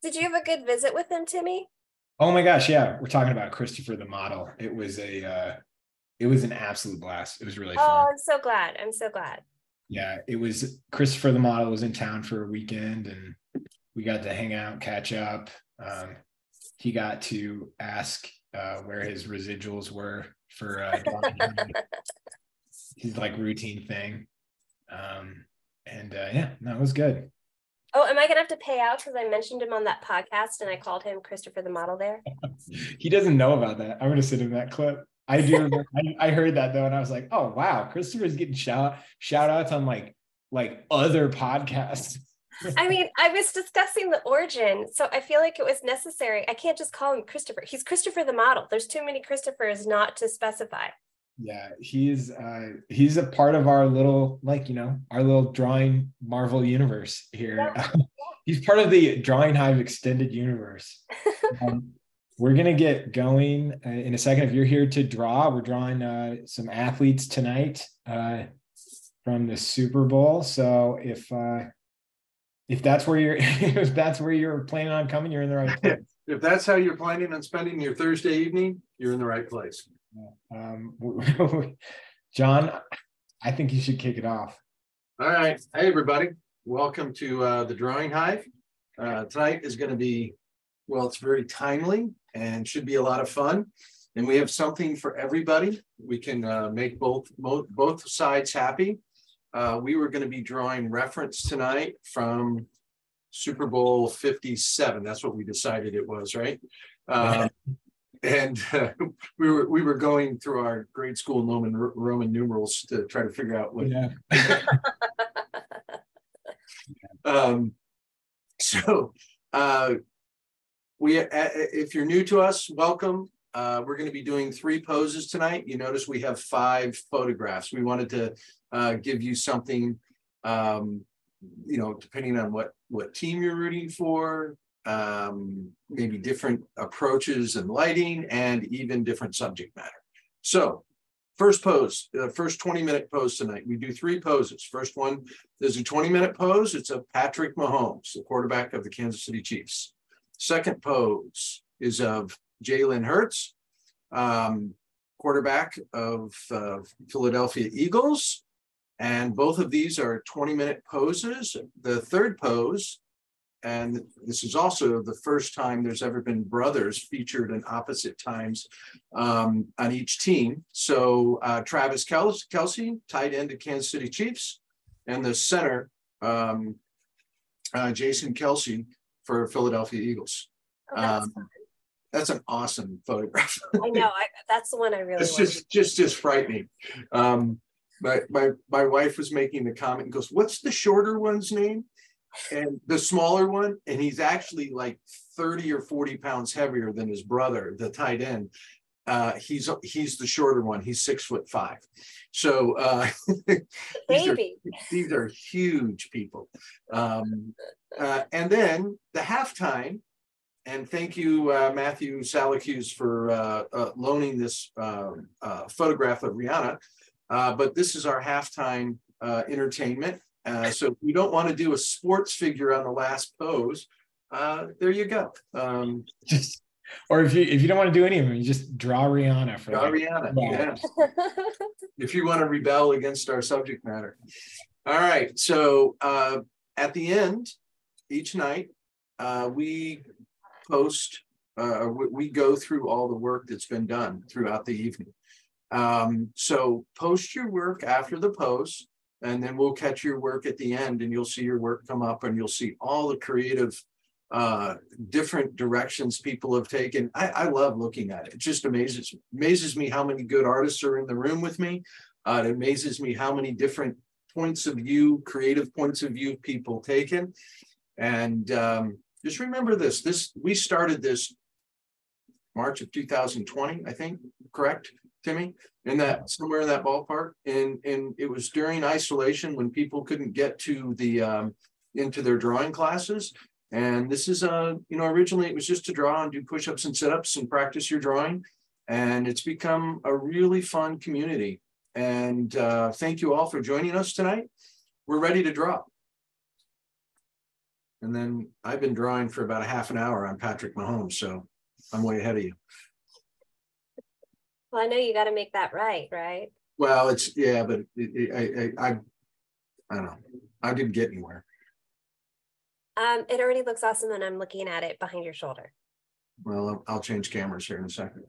Did you have a good visit with him, Timmy? Oh my gosh, yeah. We're talking about Christopher the model. It was an absolute blast. It was really Oh, fun. I'm so glad. I'm so glad. Yeah, it was Christopher the model was in town for a weekend and we got to hang out, catch up. He got to ask where his residuals were for his like routine thing. And yeah, no, it was good. Oh, am I gonna have to pay out because I mentioned him on that podcast and I called him Christopher the model there? He doesn't know about that. I'm gonna send him that clip. I do remember, I heard that though, and I was like, oh wow, Christopher's getting shout outs on like other podcasts. I mean, I was discussing the origin, so I feel like it was necessary. I can't just call him Christopher. He's Christopher the model. There's too many Christophers not to specify. Yeah, he's a part of our little our little drawing Marvel universe here. Yeah. He's part of the Drawing Hive extended universe. We're gonna get going in a second. If you're here to draw, we're drawing some athletes tonight from the Super Bowl. So if that's where you're if that's where you're planning on coming, you're in the right place. If that's how you're planning on spending your Thursday evening, you're in the right place. John, I think you should kick it off. All right. Hey, everybody. Welcome to the Drawing Hive. Tonight is going to be, well, it's very timely and should be a lot of fun. And we have something for everybody. We can make both sides happy. We were going to be drawing reference tonight from Super Bowl 57. That's what we decided it was, right? And we were going through our grade school Roman numerals to try to figure out what. Yeah. If you're new to us, welcome. We're going to be doing 3 poses tonight. You notice we have 5 photographs. We wanted to give you something, depending on what team you're rooting for. Maybe different approaches and lighting and even different subject matter. So first pose, the first 20-minute pose tonight, we do 3 poses. First one is a 20-minute pose. It's of Patrick Mahomes, the quarterback of the Kansas City Chiefs. Second pose is of Jalen Hurts, quarterback of Philadelphia Eagles. And both of these are 20-minute poses. The third pose, and this is also the first time there's ever been brothers featured in opposite times on each team. So Travis Kelce, tight end of Kansas City Chiefs, and the center, Jason Kelce for Philadelphia Eagles. Oh, that's an awesome photograph. I know. That's the one I really want. It's just frightening. My wife was making the comment and goes, "What's the shorter one's name?" And the smaller one, and he's actually like 30 or 40 pounds heavier than his brother, the tight end. He's the shorter one. He's 6'5". So these are huge people. And then the halftime, and thank you, Matthew Salacuse, for loaning this photograph of Rihanna. But this is our halftime entertainment. So if you don't want to do a sports figure on the last pose, there you go. Or if you don't want to do any of them, you just draw Rihanna. Rihanna, yes. If you want to rebel against our subject matter. All right. So at the end, each night, we post, we go through all the work that's been done throughout the evening. So post your work after the pose. And then we'll catch your work at the end and you'll see your work come up and you'll see all the creative different directions people have taken. I love looking at it. It just amazes me how many good artists are in the room with me. It amazes me how many different points of view, creative points of view people taken. And just remember this, we started this March of 2020, I think, correct? Timmy, in that somewhere in that ballpark, and it was during isolation when people couldn't get to the into their drawing classes. And this is originally it was just to draw and do push-ups and sit-ups and practice your drawing, and it's become a really fun community. And thank you all for joining us tonight. We're ready to draw. And then I've been drawing for about a half an hour on Patrick Mahomes, so I'm way ahead of you. Well, I know you got to make that right? Well, it's, yeah, but I don't know. I didn't get anywhere. It already looks awesome, and I'm looking at it behind your shoulder. Well, I'll change cameras here in a second.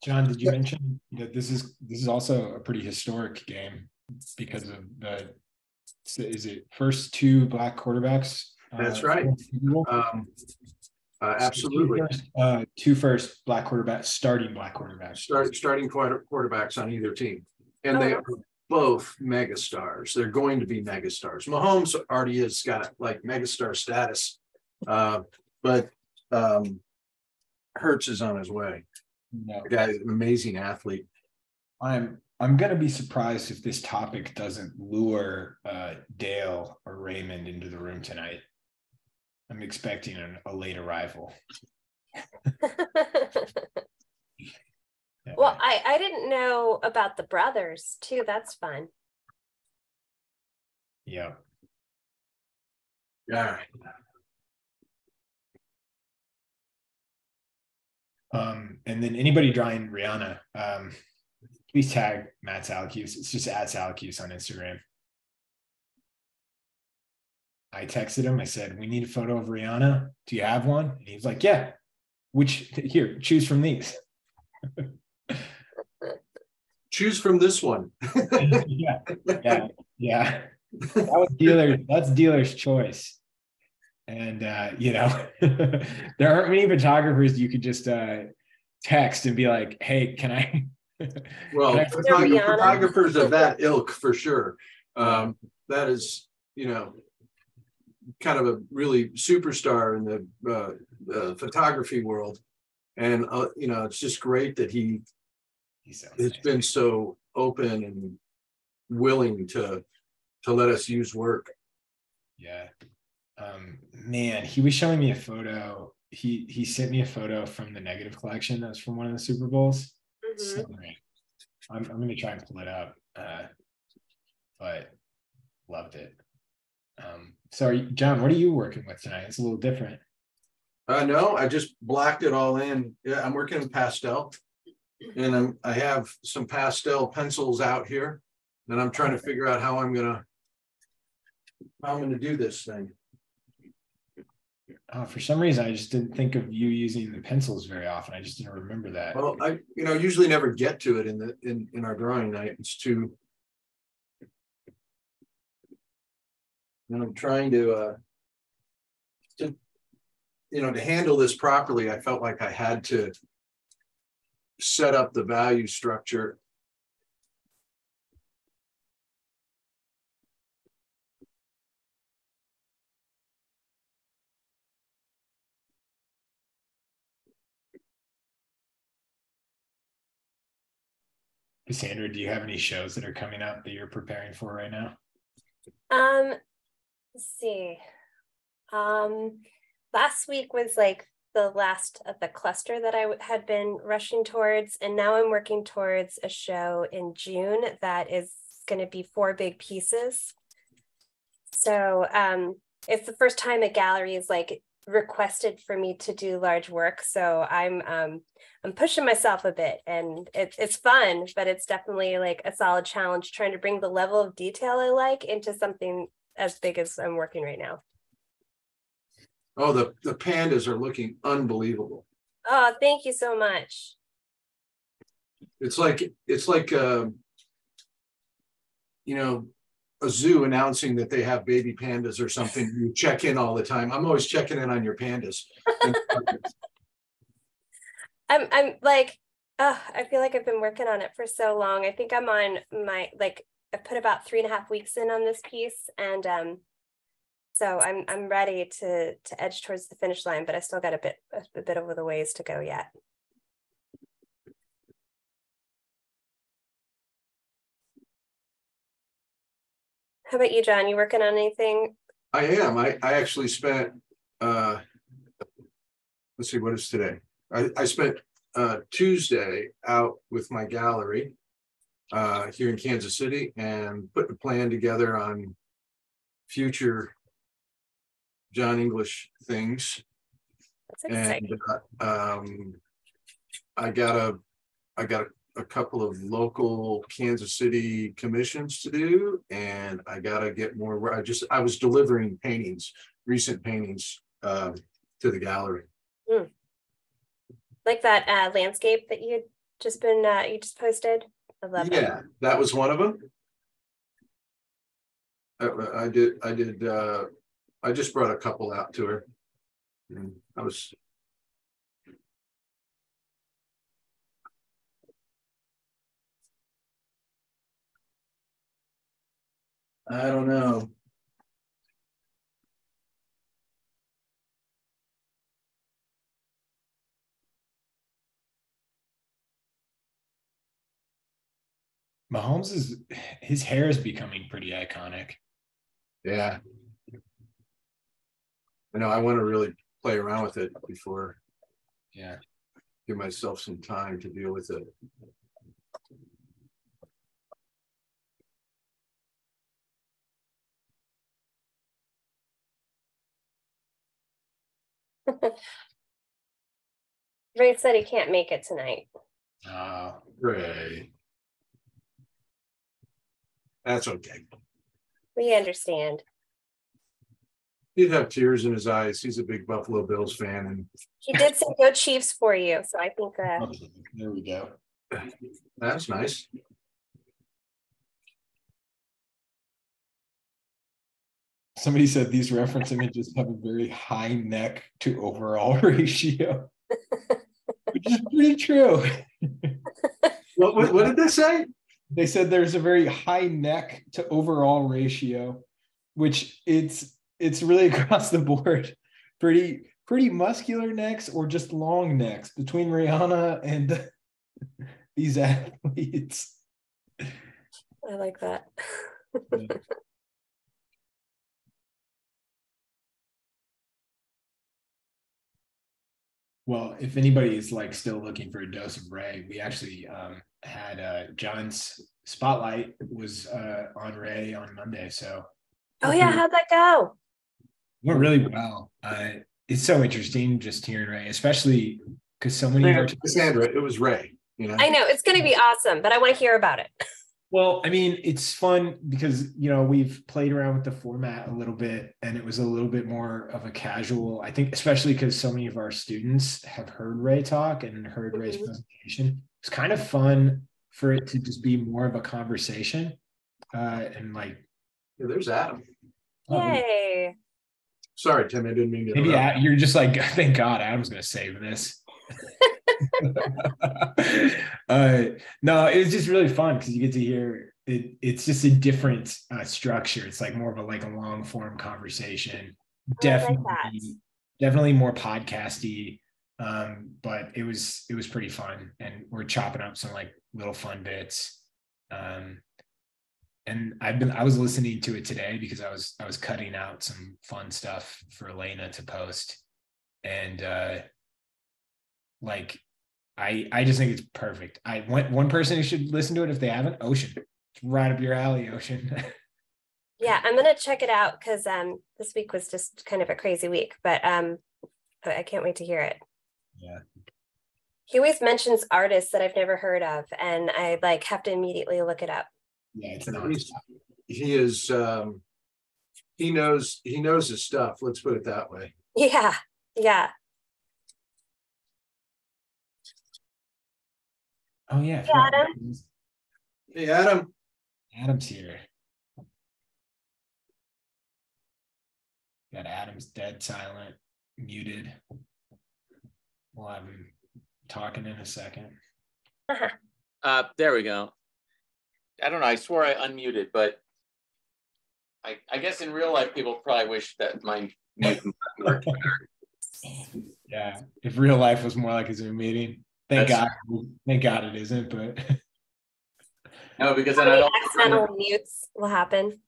John, did you mention that this is also a pretty historic game because of the, is it first two black quarterbacks? That's right. Absolutely. Two first black quarterbacks, starting black quarterbacks. Starting quarterbacks on either team. And they are both megastars. They're going to be megastars. Mahomes already has got like megastar status, but Hurts is on his way. No. The guy's an amazing athlete. I'm gonna be surprised if this topic doesn't lure Dale or Raymond into the room tonight. I'm expecting a late arrival. Well, I didn't know about the brothers too. That's fun. Yeah. Yeah. And then anybody drawing Rihanna, please tag Matt Salacuse. It's just at Salacuse on Instagram. I texted him. I said, we need a photo of Rihanna. Do you have one? And he's like, yeah. Here, choose from these. Choose from this one. Yeah. That's dealer's choice. And there aren't many photographers you could just text and be like, hey, can I? Well, photographers of that ilk for sure. That is, kind of a really superstar in the photography world. And, it's just great that he has been so open and willing to let us use work. Yeah. Man, he was showing me a photo. He sent me a photo from the negative collection that was from one of the Super Bowls. Mm-hmm. So great. I'm going to try and pull it up, but loved it. Sorry, John, what are you working with tonight? It's a little different. No, I just blacked it all in. Yeah, I'm working in pastel, and I have some pastel pencils out here, and I'm trying to figure out how I'm gonna do this thing. For some reason, I just didn't think of you using the pencils very often. I just didn't remember that. Well, I usually never get to it in our drawing night. It's too. And I'm trying to handle this properly. I felt like I had to set up the value structure. Cassandra, do you have any shows that are coming up that you're preparing for right now? Let's see. Last week was like the last of the cluster that I had been rushing towards, and now I'm working towards a show in June that is going to be 4 big pieces. So it's the first time a gallery is like requested for me to do large work, so I'm pushing myself a bit, and it's fun, but it's definitely like a solid challenge trying to bring the level of detail I like into something as big as I'm working right now. Oh, the pandas are looking unbelievable. Oh, thank you so much. It's like a zoo announcing that they have baby pandas or something. You check in all the time. I'm always checking in on your pandas. I'm like, I feel like I've been working on it for so long. I think I'm on I put about 3.5 weeks in on this piece, and so I'm ready to edge towards the finish line, but I still got a bit over the ways to go yet. How about you, John? You working on anything? I am. I actually spent, let's see, what is today? I spent Tuesday out with my gallery here in Kansas City and put a plan together on future John English things. That's exciting. And I got a couple of local Kansas City commissions to do, and I got to get more. I was delivering paintings, recent paintings, to the gallery. Like that landscape that you just posted. I love that. Yeah, that was one of them. I just brought a couple out to her, and I don't know. Mahomes his hair is becoming pretty iconic. Yeah. I know, I want to really play around with it before. Yeah. Give myself some time to deal with it. Ray said he can't make it tonight. Oh, Ray. That's okay. We understand. He'd have tears in his eyes. He's a big Buffalo Bills fan, and he did say "Go Chiefs" for you, so I think. There we go. That's nice. Somebody said these reference images have a very high neck to overall ratio, which is pretty true. What did they say? They said there's a very high neck to overall ratio, which it's really across the board. Pretty muscular necks or just long necks between Rihanna and these athletes. I like that. Well, if anybody is like still looking for a dose of Ray, we actually had John's spotlight was on Ray on Monday. So oh yeah, how'd that go? Went really well. It's so interesting just hearing Ray, especially because so many of our Cassandra, it was Ray. You know, I know it's going to be awesome, but I want to hear about it. Well, I mean, it's fun because, we've played around with the format a little bit, and it was a little bit more of a casual, I think, especially because so many of our students have heard Ray talk and heard Ray's presentation. It's kind of fun for it to just be more of a conversation. And like, yeah, there's Adam. Yay. Sorry, Tim, I didn't mean to. Maybe you're just like, thank God Adam's going to save this. No, it was just really fun because you get to hear it. It's just a different structure. It's like more of a long form conversation. Definitely more podcasty. But it was pretty fun, and we're chopping up some like little fun bits. And I was listening to it today because I was cutting out some fun stuff for Elena to post, and I just think it's perfect. I want one person who should listen to it if they haven't. Ocean, it's right up your alley, Ocean. Yeah, I'm gonna check it out because this week was just kind of a crazy week, but I can't wait to hear it. Yeah. He always mentions artists that I've never heard of, and I have to immediately look it up. Yeah, he is. He knows his stuff. Let's put it that way. Yeah. Oh yeah. Hey, Adam. Hey, Adam. Adam's here. Got Adam's dead silent, muted. We'll have him talking in a second. There we go. I don't know. I swore I unmuted, but I guess in real life, people probably wish that my mute worked better. Yeah, if real life was more like a Zoom meeting. Thank God it isn't, but no, because then I don't accidental mutes will happen.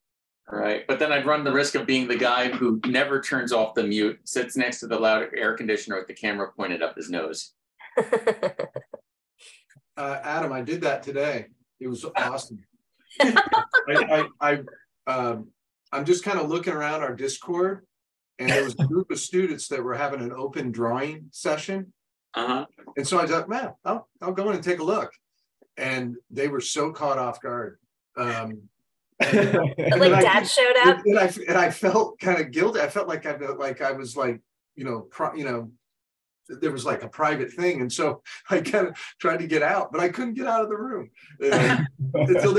All right, but then I'd run the risk of being the guy who never turns off the mute, sits next to the loud air conditioner with the camera pointed up his nose. Adam, I did that today. It was awesome. I'm just kind of looking around our Discord, and there was a group of students that were having an open drawing session. Uh-huh. And so I thought, man, I'll go in and take a look. And they were so caught off guard. Like dad showed up. And I felt kind of guilty. I felt like I was like, there was like a private thing. And so I kind of tried to get out, but I couldn't get out of the room. Until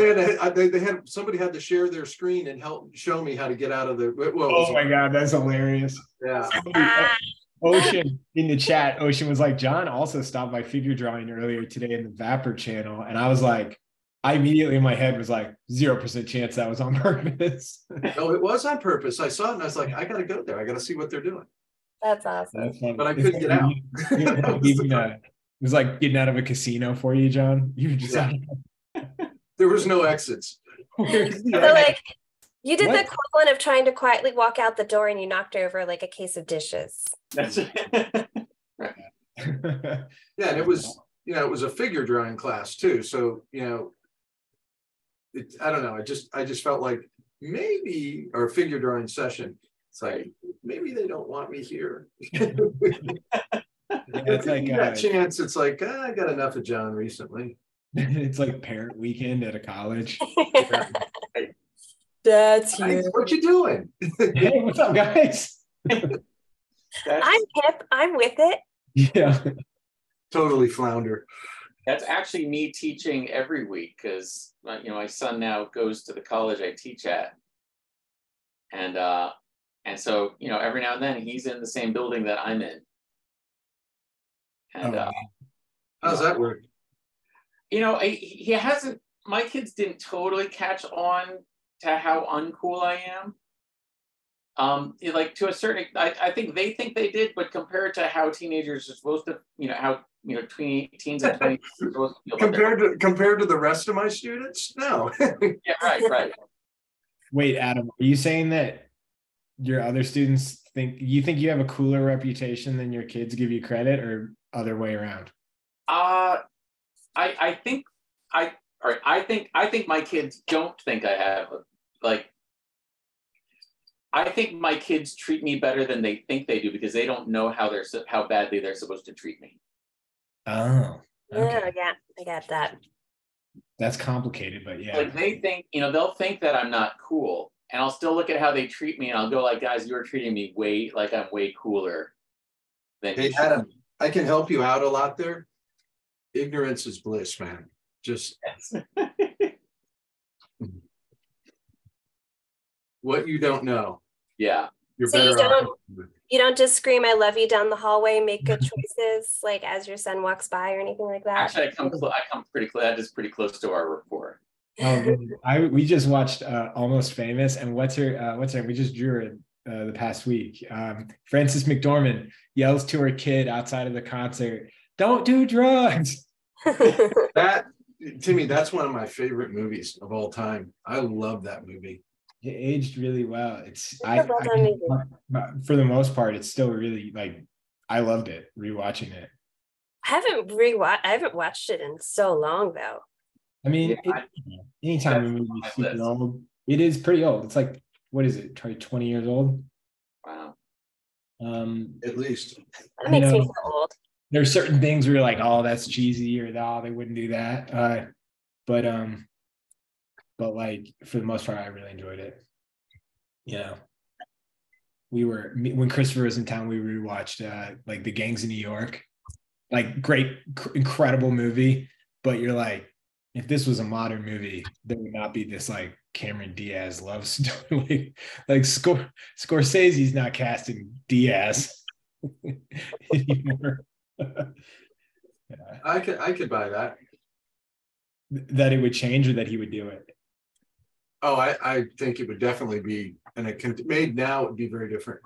somebody had to share their screen and help show me how to get out of the. Oh my God, that's hilarious. Yeah. Ocean in the chat, Ocean was like, John also stopped by figure drawing earlier today in the Vapor channel. And I was like, I immediately in my head was like 0% chance that was on purpose. No, it was on purpose. I saw it and I was like, I got to go there. I got to see what they're doing. That's awesome. That's funny. But I couldn't get out. It was like getting out of a casino for you, John. You were just There was no exits. So like you did the equivalent of trying to quietly walk out the door and you knocked over like a case of dishes. That's it. Yeah, and it was a figure drawing class too. So, I don't know. I just felt like maybe, or figure drawing session. It's like, maybe they don't want me here. It's like that chance. It's like, I got enough of John recently. It's like parent weekend at a college. Dad's here. What you doing? Hey, what's up, guys? I'm hip. I'm with it. Yeah. Totally flounder. That's actually me teaching every week because my son now goes to the college I teach at, and so every now and then he's in the same building that I'm in. And how's that work? He hasn't. My kids didn't totally catch on to how uncool I am. Like to a certain, I think they think they did, but compared to how teenagers are supposed to, how teens and 20s are supposed to feel compared to the rest of my students, no. Yeah, right. Wait, Adam, are you saying that your other students think you have a cooler reputation than your kids give you credit, or other way around? I think my kids don't think I have I think my kids treat me better than they think they do because they don't know how badly they're supposed to treat me. Oh, okay. Yeah, I got that. That's complicated, but yeah. Like they think, they'll think that I'm not cool, and I'll still look at how they treat me, and I'll go like, guys, you're treating me I'm way cooler than you. Adam, I can help you out a lot there. Ignorance is bliss, man. Just what you don't know. Yeah. You're so better you don't just scream "I love you" down the hallway, make good choices like as your son walks by or anything like that? Actually, I come pretty close. That is pretty close to our rapport. We just watched Almost Famous, and what's her name? We just drew it the past week. Frances McDormand yells to her kid outside of the concert, "Don't do drugs." That, Timmy, that's one of my favorite movies of all time. I love that movie. It aged really well. For the most part, it's still really I loved it rewatching it. I haven't watched it in so long though. I mean, anytime a movie is super old, it is pretty old. It's like, what is it? Probably 20 years old. Wow. At least. That makes me feel old. There's certain things where you're like, oh, that's cheesy, or they wouldn't do that. But like for the most part, I really enjoyed it. When Christopher was in town, we rewatched like The Gangs of New York. Like great, incredible movie. But you're like, if this was a modern movie, there would not be this like Cameron Diaz love story. like Scorsese's not casting Diaz anymore. I could buy that. That it would change, or that he would do it. Oh, I think it would definitely be, and made now it would be very different.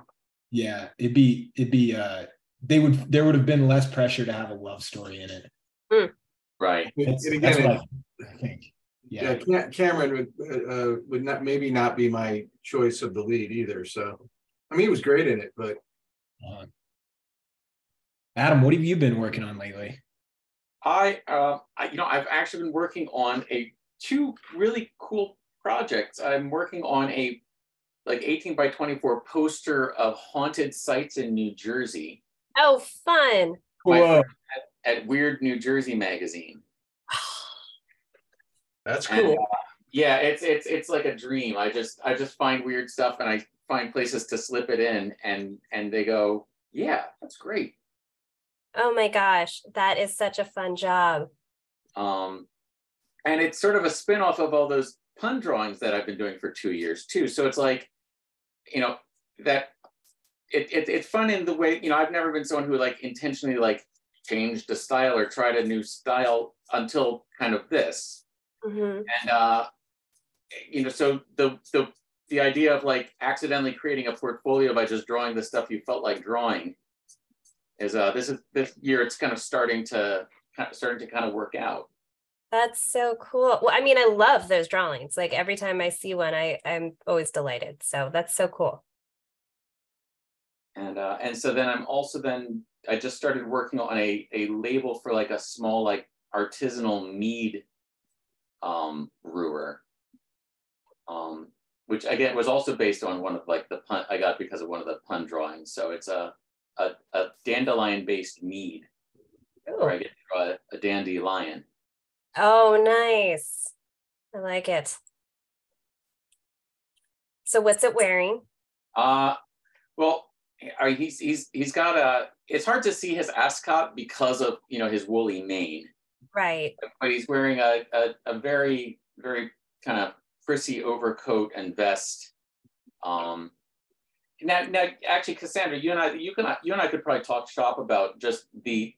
Yeah, there would have been less pressure to have a love story in it. Right. That's what I think. Yeah. Cameron would not be my choice of the lead either. So, I mean, he was great in it, but. Adam, what have you been working on lately? I've actually been working on two really cool projects. I'm working on like 18 by 24 poster of haunted sites in New Jersey. Oh, fun. Whoa. At Weird New Jersey magazine. That's cool. And, yeah, it's like a dream. I just find weird stuff and I find places to slip it in, and they go, yeah, that's great. Oh my gosh, that is such a fun job. And it's sort of a spin-off of all those pun drawings that I've been doing for 2 years too. So it's like, you know, that it's fun in the way, you know, I've never been someone who like intentionally like changed a style or tried a new style until kind of this. Mm-hmm. And you know, so the idea of like accidentally creating a portfolio by just drawing the stuff you felt like drawing is this year it's kind of starting to kind of work out. That's so cool. Well, I mean, I love those drawings. Like every time I see one, I'm always delighted. So that's so cool. And so then I just started working on a label for like a small like artisanal mead brewer, which again was also based on one of like the pun I got because of one of the pun drawings. So it's a dandelion based mead, where I get to draw a dandelion. Oh, nice. I like it. So what's it wearing? Well, he's got it's hard to see his ascot because of, you know, his woolly mane. Right. But he's wearing a very, very kind of prissy overcoat and vest. Now, actually, Cassandra, you and I could probably talk shop about just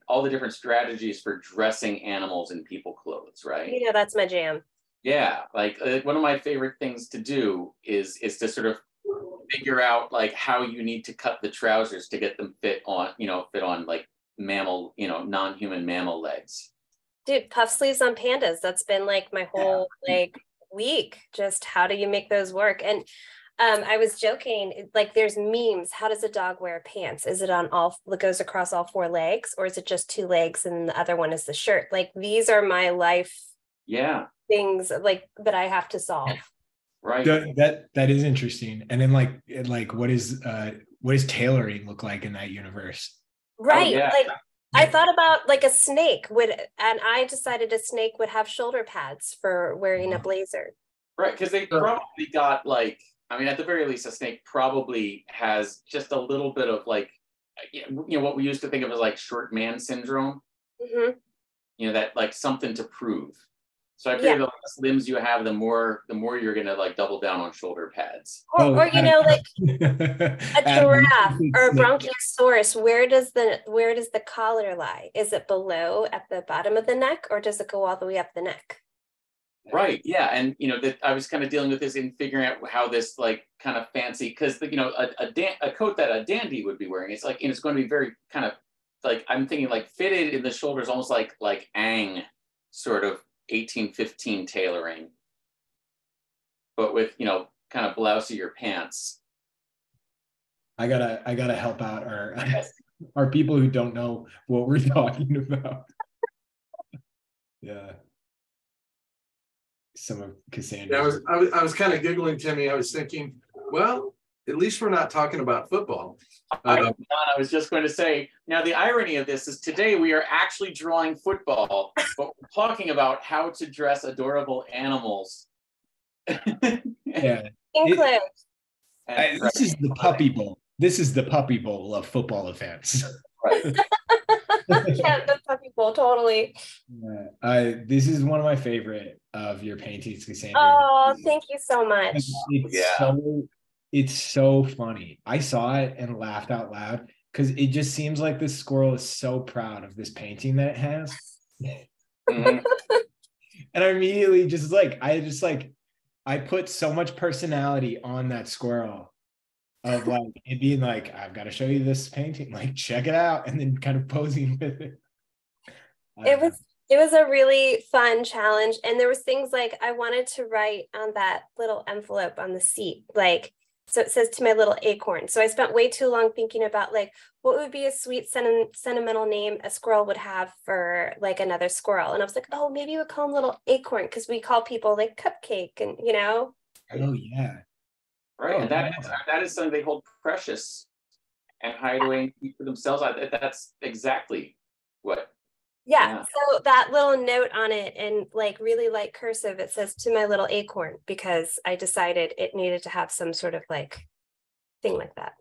all the different strategies for dressing animals in people clothes, right? You know, that's my jam. Yeah, like one of my favorite things to do is to sort of figure out like how you need to cut the trousers to get them fit on like mammal, you know, non-human mammal legs. Dude, puff sleeves on pandas. That's been like my whole like week. Just how do you make those work? And I was joking, like there's memes. How does a dog wear pants? Is it goes across all 4 legs, or is it just 2 legs and the other one is the shirt? Like these are my life things like that I have to solve. Right. That is interesting. And then like what does tailoring look like in that universe? Right. Oh, yeah. Like I thought about like a snake and I decided a snake would have shoulder pads for wearing a blazer. Right, because they probably got like, I mean, at the very least, a snake probably has just a little bit of like, you know, what we used to think of as like short man syndrome. Mm-hmm. You know, that like something to prove. So I figure the less limbs you have, the more you're gonna like double down on shoulder pads. Or you know, like a giraffe or a bronchiosaurus. Where does the collar lie? Is it below at the bottom of the neck, or does it go all the way up the neck? Right. Yeah. And you know that I was kind of dealing with this in figuring out how this like kind of fancy, because you know a coat that a dandy would be wearing, it's like, and it's going to be very kind of like, I'm thinking like fitted in the shoulders, almost like Ang sort of 1815 tailoring, but with, you know, kind of blousier pants. I gotta help out our people who don't know what we're talking about. Yeah. Some of Cassandra. Yeah, I was kind of giggling, Timmy. I was thinking, well, at least we're not talking about football. I was just going to say, now the irony of this is today we are actually drawing football, but we're talking about how to dress adorable animals. Yeah. This is the puppy bowl. This is the puppy bowl of football events. Right. Yeah, the puppy bowl, totally. This is one of my favorite of your paintings, Cassandra. Oh, thank you so much. It's so funny. I saw it and laughed out loud because it just seems like this squirrel is so proud of this painting that it has. Mm-hmm. And I immediately I put so much personality on that squirrel of like it being like, I've got to show you this painting, like check it out, and then kind of posing with it. It was a really fun challenge, and there was things like I wanted to write on that little envelope on the seat, like, so it says to my little acorn. So I spent way too long thinking about like what would be a sweet sentimental name a squirrel would have for like another squirrel, and I was like, oh, maybe we'll call him Little Acorn because we call people like Cupcake, and you know. Oh yeah. right? Oh, And that is something they hold precious and hide away and keep for themselves. That's exactly what. Yeah. So that little note on it in like really light cursive, it says "to my little acorn," because I decided it needed to have some sort of like thing like that.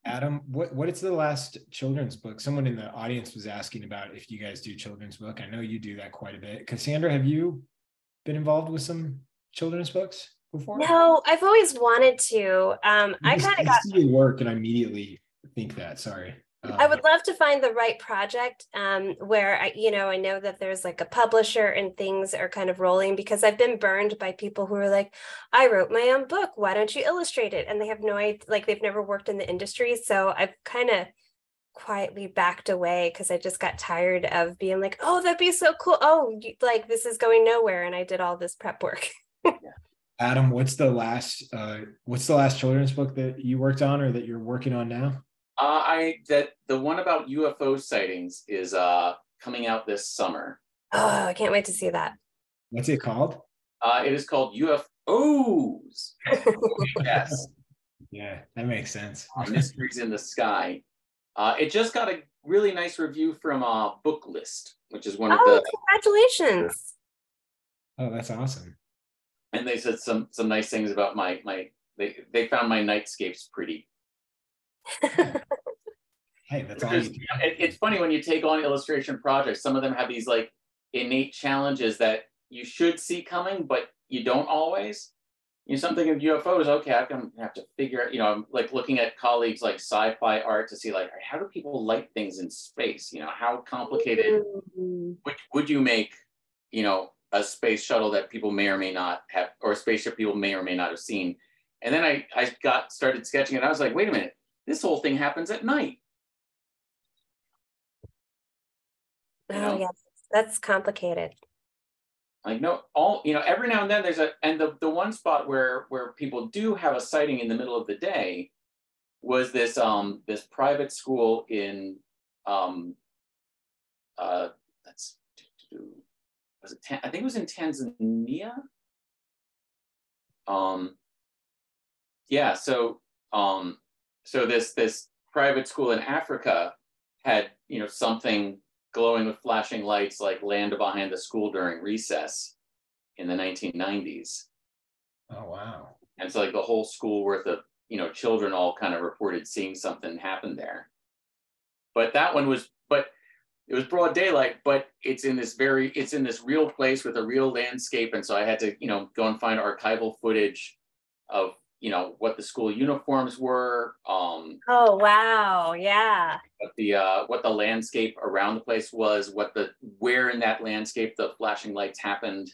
Adam, what is the last children's book? Someone in the audience was asking about if you guys do children's book. I know you do that quite a bit. Cassandra, have you been involved with some children's books before? No, I've always wanted to. I kind of got your work, and I immediately think that. Sorry. I would love to find the right project where I know that there's like a publisher and things are kind of rolling, because I've been burned by people who are like, I wrote my own book, why don't you illustrate it? And they have no idea, like they've never worked in the industry. So I've kind of quietly backed away because I just got tired of being like, oh, that'd be so cool. Oh, like this is going nowhere. And I did all this prep work. Adam, what's the last children's book that you worked on or that you're working on now? The one about UFO sightings is coming out this summer. Oh, I can't wait to see that. What's it called? It is called UFOs. Yes. Yeah, that makes sense. Mysteries in the Sky. It just got a really nice review from Book List, which is one of the. Congratulations! Oh, that's awesome. And they said some nice things about they found my nightscapes pretty. Hey, that's all. It's funny when you take on illustration projects. Some of them have these like innate challenges that you should see coming, but you don't always. Something of UFOs. Okay, I'm gonna have to figure out. I'm like looking at colleagues like sci-fi art to see like how do people light things in space. How complicated would you make a space shuttle that people may or may not have, or a spaceship people may or may not have seen. And then I started sketching it. I was like, wait a minute. This whole thing happens at night. Oh, yes, that's complicated. Like every now and then there's the one spot where people do have a sighting in the middle of the day was this private school in I think it was in Tanzania. So this private school in Africa had, something glowing with flashing lights like land behind the school during recess in the 1990s. Oh, wow. And so like the whole school worth of, children all kind of reported seeing something happen there. But it was broad daylight, but it's in this real place with a real landscape. And so I had to, go and find archival footage of, what the school uniforms were. Oh, wow. Yeah. What the landscape around the place was, where in that landscape the flashing lights happened.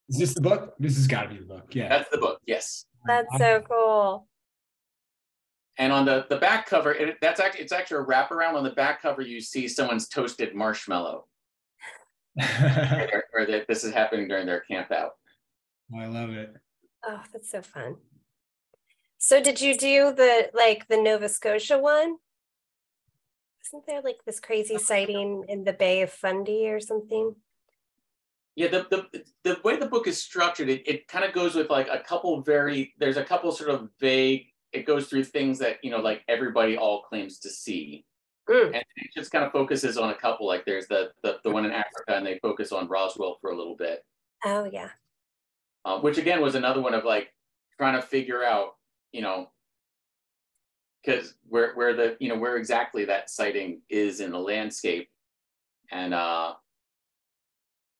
Is this the book? This has got to be the book. Yeah. That's the book. Yes. That's so cool. And on the back cover, it's actually a wraparound. On the back cover, you see someone's toasted marshmallow. or this is happening during their camp out. I love it. Oh, that's so fun. So did you do the Nova Scotia one? Isn't there like this crazy sighting in the Bay of Fundy or something? Yeah, the way the book is structured, it kind of goes with like there's a couple sort of vague, it goes through things that, like everybody all claims to see. And it just kind of focuses on a couple, like there's the one in Africa, and they focus on Roswell for a little bit. Oh, yeah. Which again was another one of like trying to figure out, because where exactly that sighting is in the landscape. And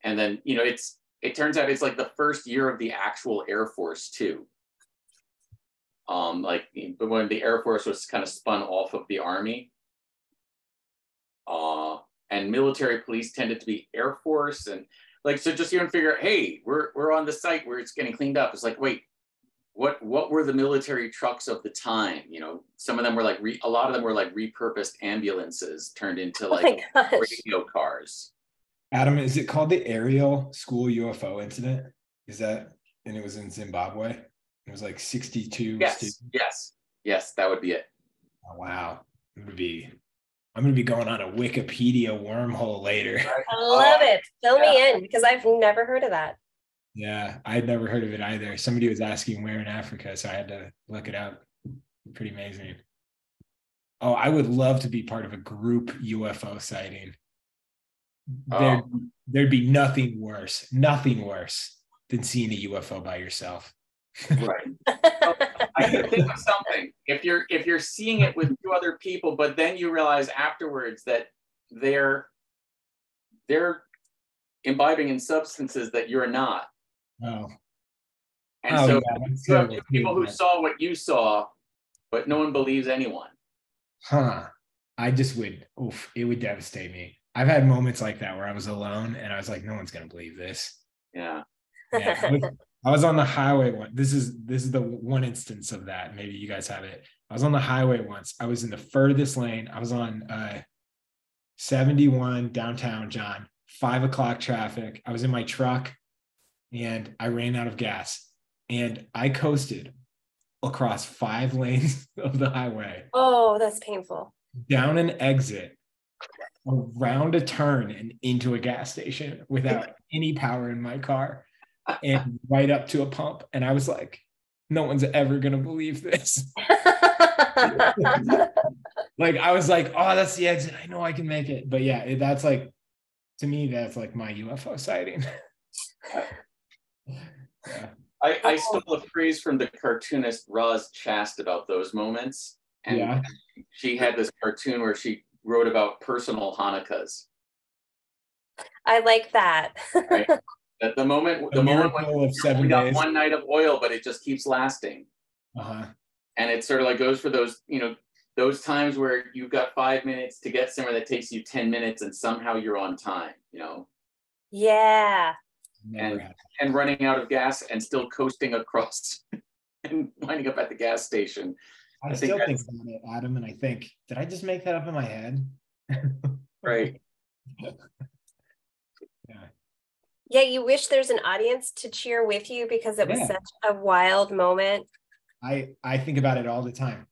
then, it turns out it's like the first year of the actual Air Force too. Like when the Air Force was kind of spun off of the Army. And military police tended to be Air Force, and like, so just even figure out, hey, we're on the site where it's getting cleaned up. It's like, wait, what were the military trucks of the time? Some of them were like, a lot of them were like repurposed ambulances turned into like radio cars. Adam, is it called the Aerial School UFO Incident? And it was in Zimbabwe? It was like 62 students. Yes, that would be it. Oh, wow. I'm going to be going on a Wikipedia wormhole later. I love it. Fill me in, because I've never heard of that. Yeah, I'd never heard of it either. Somebody was asking where in Africa, so I had to look it up. Pretty amazing. Oh, I would love to be part of a group UFO sighting. There'd be nothing worse than seeing a UFO by yourself. Right. I can think of something. If you're seeing it with two other people, but then you realize afterwards that they're imbibing in substances that you're not. Oh. And so you have two people who saw what you saw, but no one believes anyone. Huh. I just would, it would devastate me. I've had moments like that where I was alone and I was like, no one's gonna believe this. Yeah. I was on the highway one. This is the one instance of that. Maybe you guys have it. I was on the highway once. I was in the furthest lane. I was on 71 downtown, John, 5 o'clock traffic. I was in my truck and I ran out of gas and I coasted across 5 lanes of the highway. Oh, that's painful. Down an exit, around a turn and into a gas station without any power in my car and right up to a pump. And I was like, no one's ever going to believe this. Like, I was like, oh, that's the exit. I know I can make it. But yeah, that's like, to me, that's like my UFO sighting. Yeah. I stole a phrase from the cartoonist Roz Chast about those moments. And she had this cartoon where she wrote about personal Hanukkahs. I like that. Right? At the moment when you only got one night of oil, but it just keeps lasting. And it sort of like goes for those, those times where you've got 5 minutes to get somewhere that takes you 10 minutes and somehow you're on time, Yeah. And running out of gas and still coasting across and winding up at the gas station. I still think about it, Adam, and I think, did I just make that up in my head? Right. Yeah, you wish there's an audience to cheer with you because it was such a wild moment. I think about it all the time.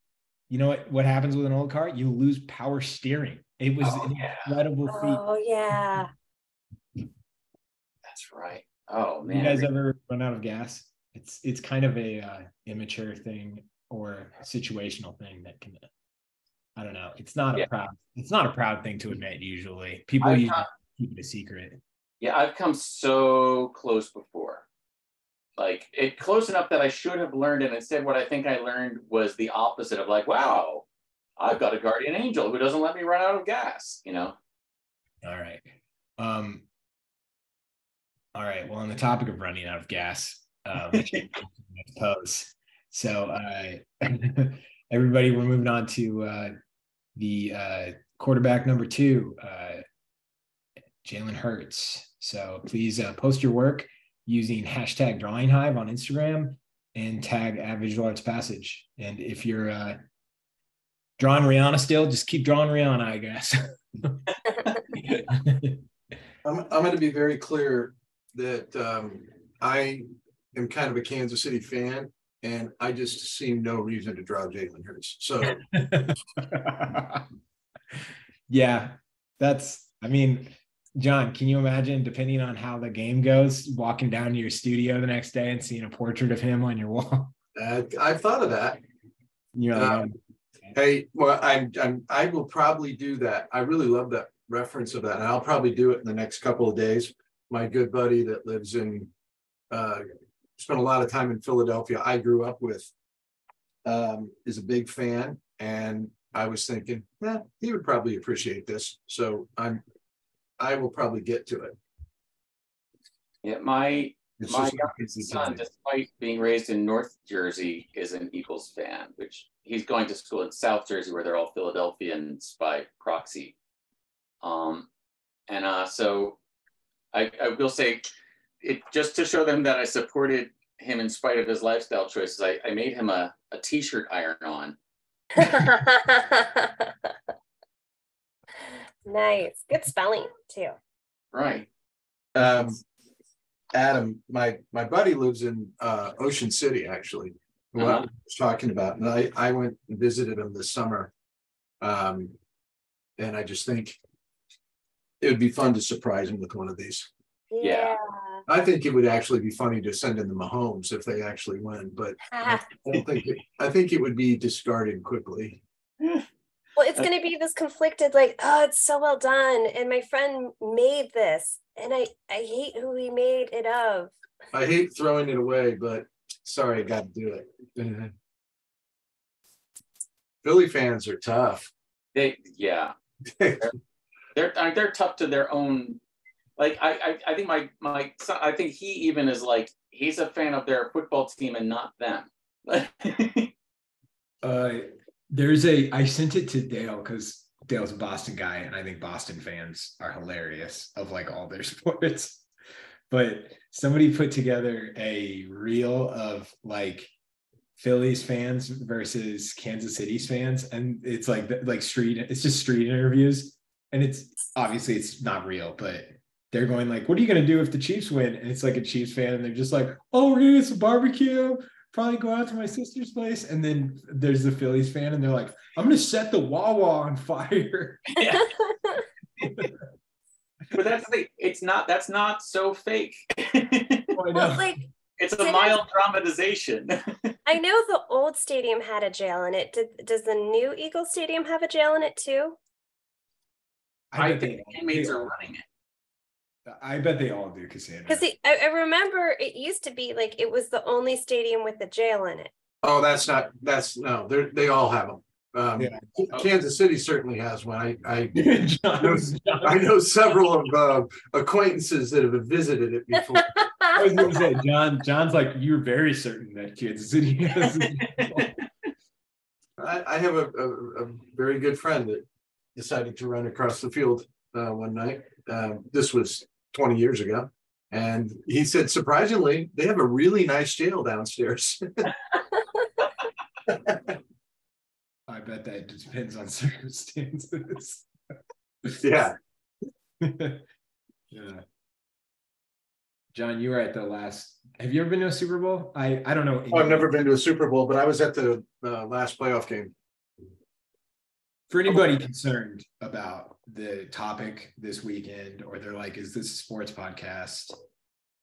You know what happens with an old car? You lose power steering. It was an incredible feat. Oh, yeah. That's right. Oh, man. You guys ever run out of gas? It's kind of a immature thing or situational thing that can, I don't know. It's not a proud thing to admit usually. People usually keep it a secret. Yeah, I've come so close before. Like, close enough that I should have learned, and instead what I think I learned was the opposite of like, wow, I've got a guardian angel who doesn't let me run out of gas, All right. All right. Well, on the topic of running out of gas, pose. So everybody, we're moving on to the quarterback number 2, Jalen Hurts. So please post your work using hashtag Drawing Hive on Instagram and tag at Visual Arts Passage. And if you're drawing Rihanna still, just keep drawing Rihanna, I guess. I'm going to be very clear that I am kind of a Kansas City fan, and I just see no reason to draw Jalen Hurts. So, yeah, John, can you imagine, depending on how the game goes, walking down to your studio the next day and seeing a portrait of him on your wall? I've thought of that. Hey, well, I will probably do that. I really love that reference of that, and I'll probably do it in the next couple of days. My good buddy that lives in, spent a lot of time in Philadelphia, I grew up with, is a big fan, and I was thinking, he would probably appreciate this. So I will probably get to it. Yeah, my youngest son, despite being raised in North Jersey, is an Eagles fan, which he's going to school in South Jersey where they're all Philadelphians by proxy. So I will say, it just to show them that I supported him in spite of his lifestyle choices, I made him a t-shirt iron-on. Nice. Good spelling too. Right. Adam, my buddy lives in Ocean City, actually, who I was talking about. And I went and visited him this summer. And I just think it would be fun to surprise him with one of these. Yeah. I think it would actually be funny to send in the Mahomes if they actually win, but I don't think I think it would be discarded quickly. Well, it's going to be this conflicted, like, oh, it's so well done. And my friend made this. And I hate who he made it of. I hate throwing it away, but sorry, I got to do it. Philly fans are tough. They're tough to their own. Like I think my son, I think he even is like, he's a fan of their football team and not them. I sent it to Dale because Dale's a Boston guy, and I think Boston fans are hilarious of like all their sports. But somebody put together a reel of like Phillies fans versus Kansas City's fans, and it's like it's just street interviews, and it's obviously it's not real, but they're going like, what are you going to do if the Chiefs win? And it's like a Chiefs fan, and they're just like, oh, we're going to get some barbecue, probably go out to my sister's place. And then there's the Phillies fan, and they're like, I'm going to set the Wawa on fire. Yeah. But that's the thing. That's not so fake. Well, like, it's a mild dramatization. I know the old stadium had a jail in it. Does the new Eagle Stadium have a jail in it too? I think inmates are running it. I bet they all do, Cassandra. Because I remember it used to be like it was the only stadium with a jail in it. Oh, no, they all have them. Kansas City certainly has one. I know several of acquaintances that have visited it before. I was going to say, John's like, you're very certain that Kansas City has I have a very good friend that decided to run across the field one night. This was 20 years ago. And he said, surprisingly, they have a really nice jail downstairs. I bet that depends on circumstances. Yeah. Yeah. John, you were at the last. Have you ever been to a Super Bowl? I don't know. I've never been to a Super Bowl, but I was at the last playoff game. For anybody concerned about the topic this weekend, or they're like, is this a sports podcast?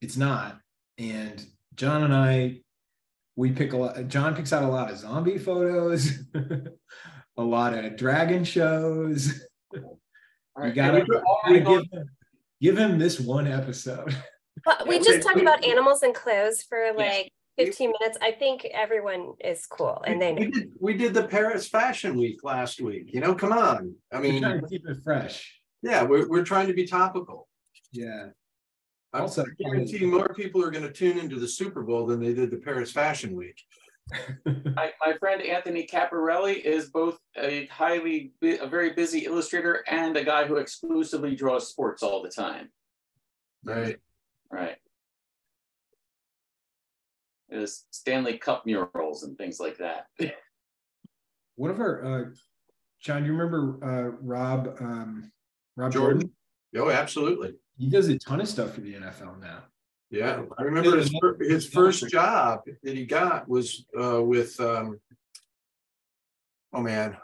It's not. And John and I, John picks out a lot of zombie photos, a lot of dragon shows. We gotta give him this one episode. But we just talked about animals and clothes for like 15 minutes. I think everyone is cool, and they know. We did the Paris Fashion Week last week. Come on. I mean, we're trying to keep it fresh. Yeah, we're trying to be topical. Yeah. Also, I guarantee more people are going to tune into the Super Bowl than they did the Paris Fashion Week. My friend Anthony Caparelli is both a very busy illustrator and a guy who exclusively draws sports all the time. Right. There's Stanley Cup murals and things like that. One of our, John, you remember Rob Jordan? Oh, absolutely. He does a ton of stuff for the NFL now. Yeah, I remember his first job that he got was with. Oh man,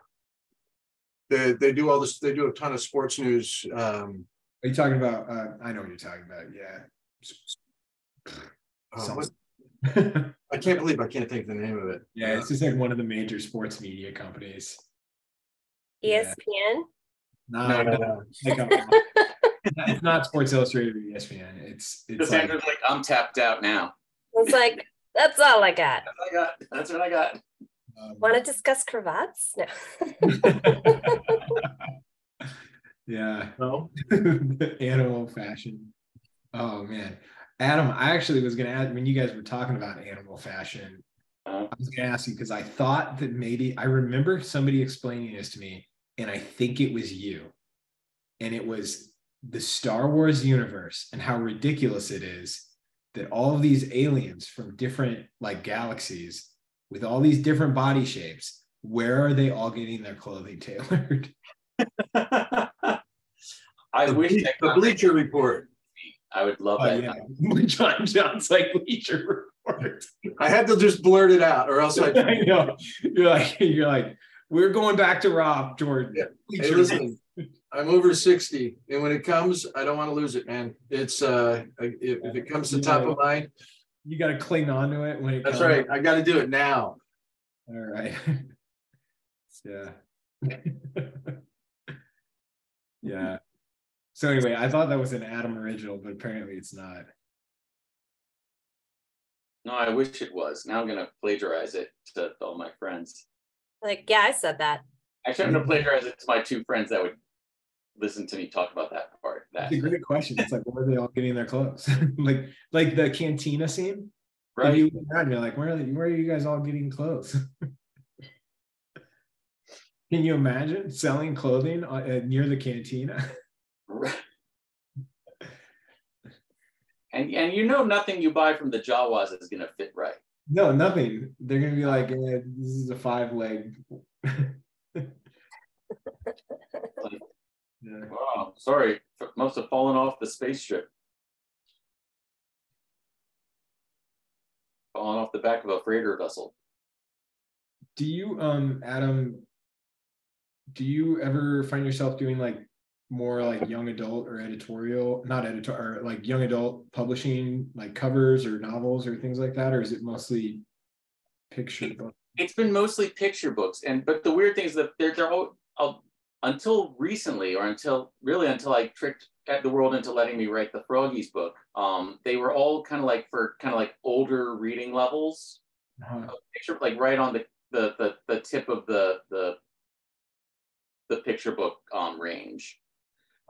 they do all this. They do a ton of sports news. Are you talking about? I know what you're talking about. Yeah. I can't believe I can't think of the name of it. Yeah, it's just like one of the major sports media companies. ESPN? No. It's not Sports Illustrated or ESPN. It's like I'm tapped out now. It's like, that's all I got. That's what I got. Want to discuss cravats? No. Yeah. No. Animal fashion. Oh man. Adam, I actually was going to ask, when you guys were talking about animal fashion, I was going to ask you because I thought that maybe, I remember somebody explaining this to me, and I think it was you. And it was the Star Wars universe and how ridiculous it is that all of these aliens from different like galaxies with all these different body shapes, where are they all getting their clothing tailored? I wish the Bleacher Report. I would love that. Yeah. John's like Bleacher Report. I had to just blurt it out, or else I know. You're like, we're going back to Rob Jordan. Yeah. Hey, listen, I'm over 60, and when it comes, I don't want to lose it, man. It's if it comes to top of mind, you got to cling on to it when it that's comes. right. I got to do it now. All right. Yeah. Yeah. So anyway, I thought that was an Adam original, but apparently it's not. No, I wish it was. Now I'm gonna plagiarize it to all my friends. Like, yeah, I said that. Actually, I'm gonna plagiarize it to my 2 friends that would listen to me talk about that part. That's a great question. It's like, where are they all getting their clothes? like the cantina scene, right? If you look around, you're like, where are you guys all getting clothes? Can you imagine selling clothing near the cantina? Right. And you know, nothing you buy from the Jawas is gonna fit right. No, nothing. They're gonna be like, this is a 5-leg. Yeah. Wow, sorry, must have fallen off the spaceship. Fallen off the back of a freighter vessel. Do you, Adam, do you ever find yourself doing like more like young adult or editorial, not editorial, or like young adult publishing, like covers or novels or things like that? Or is it mostly picture books? It's been mostly picture books, but the weird thing is that they're all until recently, or until I tricked the world into letting me write the Froggies book. They were all kind of like older reading levels. Picture, like right on the tip of the picture book range.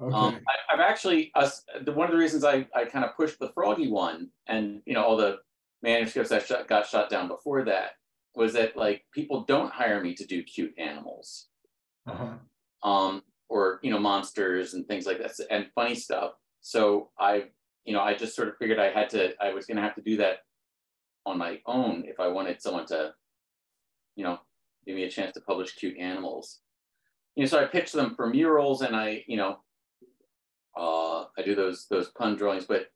Okay. I've actually one of the reasons I kind of pushed the Froggy one, and all the manuscripts that got shot down before that, was that like people don't hire me to do cute animals, or monsters and things like that and funny stuff. So I just sort of figured I was gonna have to do that on my own if I wanted someone to give me a chance to publish cute animals. So I pitched them for murals, and I do those pun drawings, but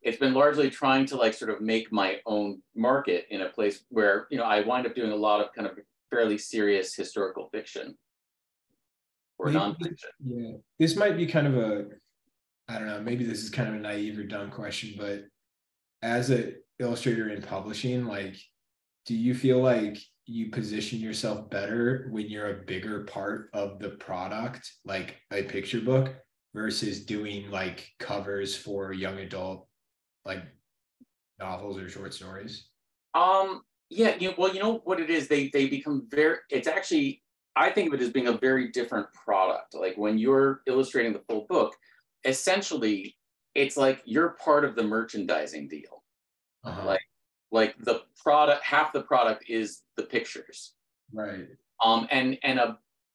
it's been largely trying to like sort of make my own market in a place where I wind up doing a lot of kind of fairly serious historical fiction or nonfiction. Yeah, this might be kind of I don't know, maybe this is kind of a naive or dumb question, but as an illustrator in publishing, like, do you feel like you position yourself better when you're a bigger part of the product, like a picture book, versus doing like covers for young adult, like novels or short stories? Yeah, well, what it is, they become it's actually, I think of it as being a very different product. Like when you're illustrating the full book, essentially it's like you're part of the merchandising deal. Like the product, half the product is the pictures, right? And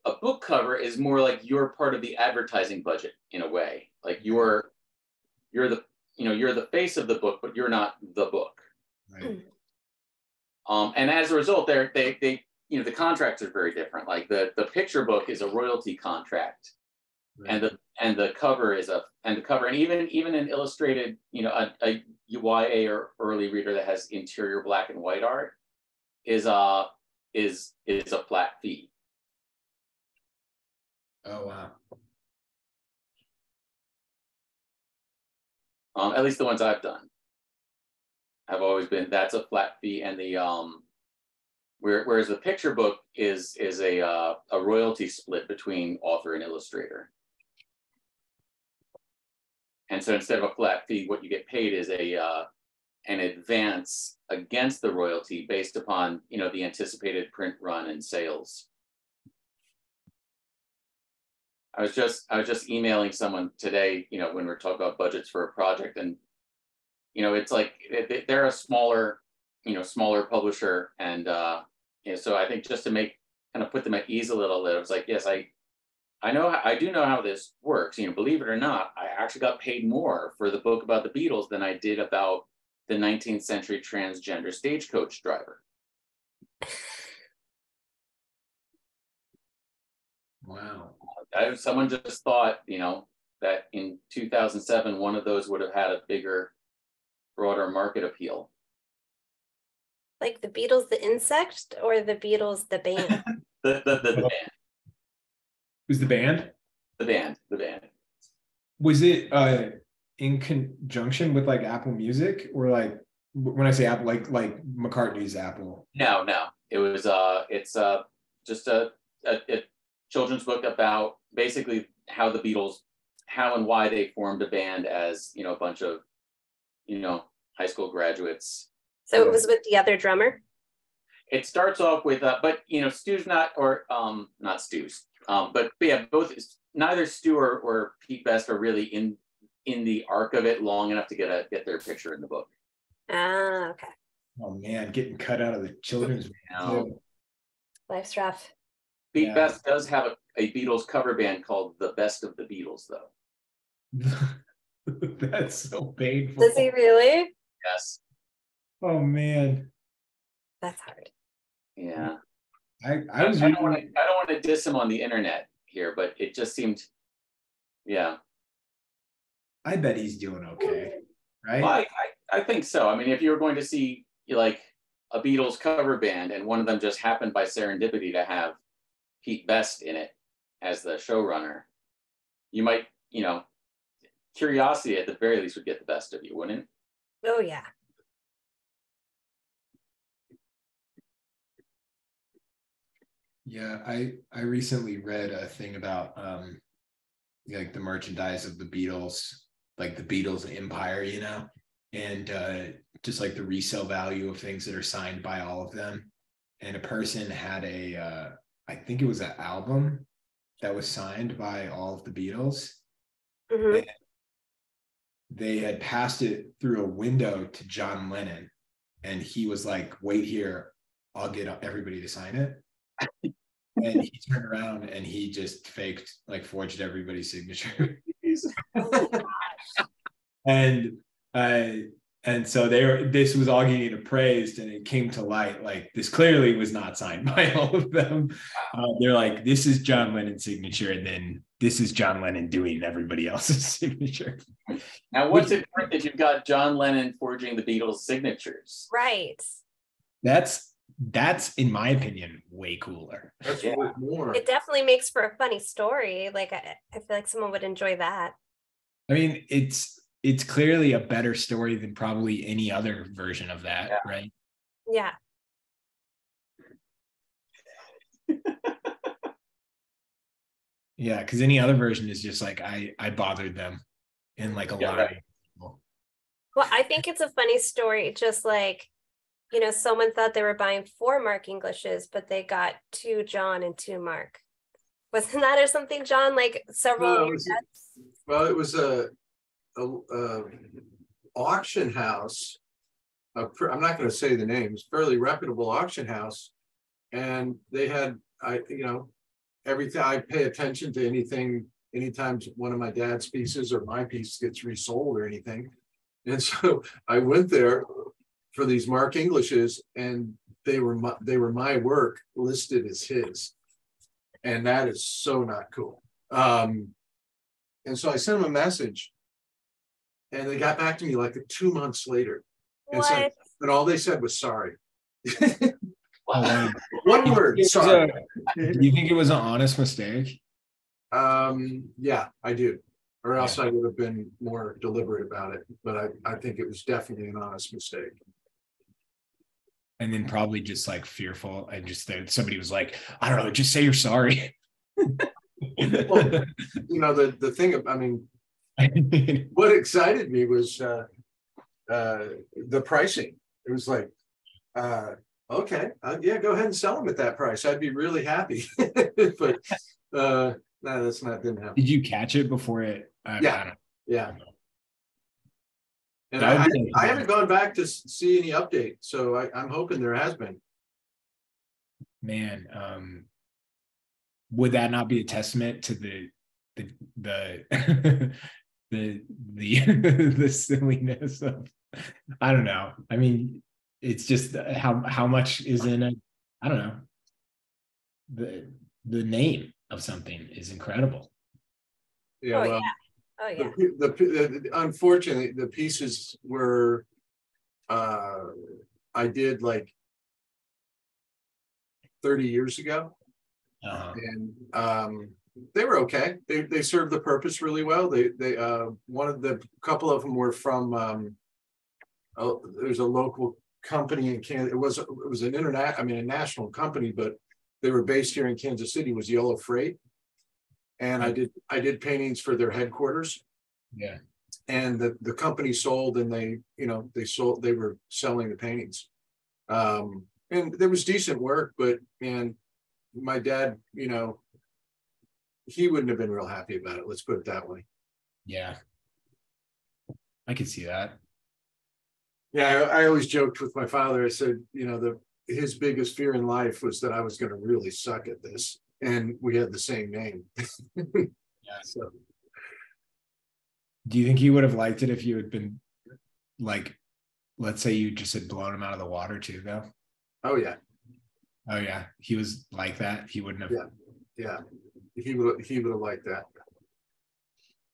a book cover is more like you're part of the advertising budget in a way. Like you're the face of the book, but you're not the book. Right. And as a result, they the contracts are very different. Like the picture book is a royalty contract, right. and the cover is and even an illustrated, a YA or early reader that has interior black and white art is a flat fee. Oh wow. At least the ones I've done have always been, that's a flat fee, and the whereas the picture book is a royalty split between author and illustrator. And so instead of a flat fee, what you get paid is an advance against the royalty based upon the anticipated print run and sales. I was just emailing someone today, when we were talking about budgets for a project, and it's like they're a smaller publisher, and so I think just to put them at ease a little bit, I was like, yes, I do know how this works. Believe it or not, I actually got paid more for the book about the Beatles than I did about the 19th century transgender stagecoach driver. Wow. Someone just thought, that in 2007, one of those would have had a bigger, broader market appeal. Like the Beatles, the insect, or the Beatles, the band? the band. Who's the band? The band. Was it in conjunction with like Apple Music, or like when I say Apple, like McCartney's Apple? No. It was it's just a children's book about basically how the Beatles, how and why they formed a band as, you know, a bunch of, you know, high school graduates. So it was with the other drummer? It starts off with, but, you know, Stu's not Stu's, but yeah, neither Stu or Pete Best are really in the arc of it long enough to get their picture in the book. Ah, okay. Oh man, getting cut out of the children's band. Life's rough. Pete Best does have a Beatles cover band called The Best of the Beatles, though. That's so painful. Does he really? Yes. Oh man. That's hard. Yeah. I don't want to diss him on the internet here, but it just seemed, yeah. I bet he's doing okay, right? Well, I think so. I mean, if you were going to see like a Beatles cover band and one of them just happened by serendipity to have Pete Best in it as the showrunner, you might, you know, curiosity at the very least would get the best of you, wouldn't it? Oh yeah. Yeah, I recently read a thing about like the merchandise of the Beatles, like the Beatles empire, you know, and just like the resale value of things that are signed by all of them. And a person had I think it was an album that was signed by all of the Beatles. Mm-hmm. And they had passed it through a window to John Lennon, and he was like, "Wait here, I'll get everybody to sign it." And he turned around and he just forged everybody's signature. And so this was all getting appraised, and it came to light like this clearly was not signed by all of them. They're like, this is John Lennon's signature, and then this is John Lennon doing everybody else's signature. Now, what's it worth if you've got John Lennon forging the Beatles' signatures? Right. That's in my opinion way cooler. That's worth more. It definitely makes for a funny story. Like I feel like someone would enjoy that. I mean, it's clearly a better story than probably any other version of that, right? Yeah. Yeah, because any other version is just like I bothered them in like a lie. Right. Well, I think it's a funny story. Just like, you know, someone thought they were buying 4 Mark Englishes, but they got 2 John and 2 Mark. Wasn't that or something, John? Like several. It was a auction house. I'm not going to say the name. It's a fairly reputable auction house, and they had everything. I pay attention to anything. Anytime one of my dad's pieces or my piece gets resold or anything, and so I went there for these Mark Englishes, and they were my work listed as his, and that is so not cool. And so I sent him a message, and they got back to me like 2 months later, and all they said was sorry. One word, sorry. Do you think it was an honest mistake? Yeah, I do. Or else I would have been more deliberate about it. But I think it was definitely an honest mistake. And then probably just like fearful, and just that somebody was like, I don't know, just say you're sorry. Well, you know, the thing, I mean, what excited me was the pricing. It was like, okay, yeah, go ahead and sell them at that price. I'd be really happy. But no, didn't happen. Did you catch it before it? Yeah. And I haven't gone back to see any update, so I'm hoping there has been. Man, would that not be a testament to the silliness of, I don't know. I mean, it's just how much is in it. I don't know. The name of something is incredible. Yeah. Oh yeah. Unfortunately, the pieces were I did like 30 years ago. Uh-huh. And they were okay. They served the purpose really well. They one of the couple of them were from there's a local company in Kansas. It was an a national company, but they were based here in Kansas City. Was Yellow Freight, and I did paintings for their headquarters. Yeah. And the company sold, and they were selling the paintings. And there was decent work, but man, my dad, he wouldn't have been real happy about it. Let's put it that way. Yeah. I could see that. Yeah, I always joked with my father. I said, his biggest fear in life was that I was going to really suck at this, and we had the same name. Yeah. So, do you think he would have liked it if you had been like, let's say you just had blown him out of the water too, though? Oh yeah. Oh yeah, he was like that. He wouldn't have. Yeah. He would have liked that.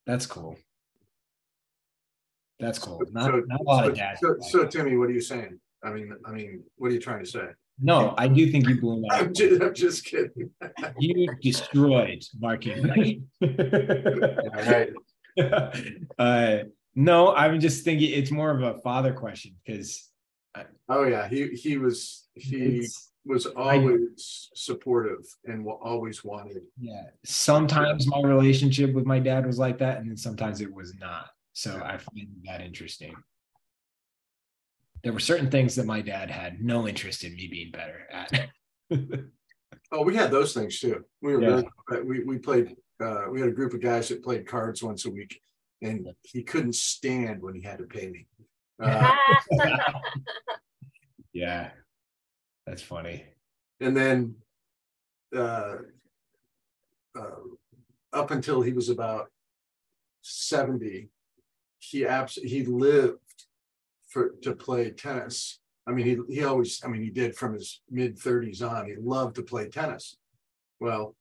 That's cool. That's cool. Not a lot of dads. So Timmy, what are you saying? I mean, what are you trying to say? No, I do think you blew him out. I'm just kidding. You destroyed Marky. All right. No, I'm just thinking it's more of a father question because. Oh yeah, he was always supportive and always wanted. Yeah, sometimes my relationship with my dad was like that, and then sometimes it was not. So I find that interesting. There were certain things that my dad had no interest in me being better at. Oh, we had those things too. We were we played. We had a group of guys that played cards once a week, and he couldn't stand when he had to pay me. Yeah, that's funny. And then up until he was about 70, he lived to play tennis. I mean, he did from his mid-30s on. He loved to play tennis. Well,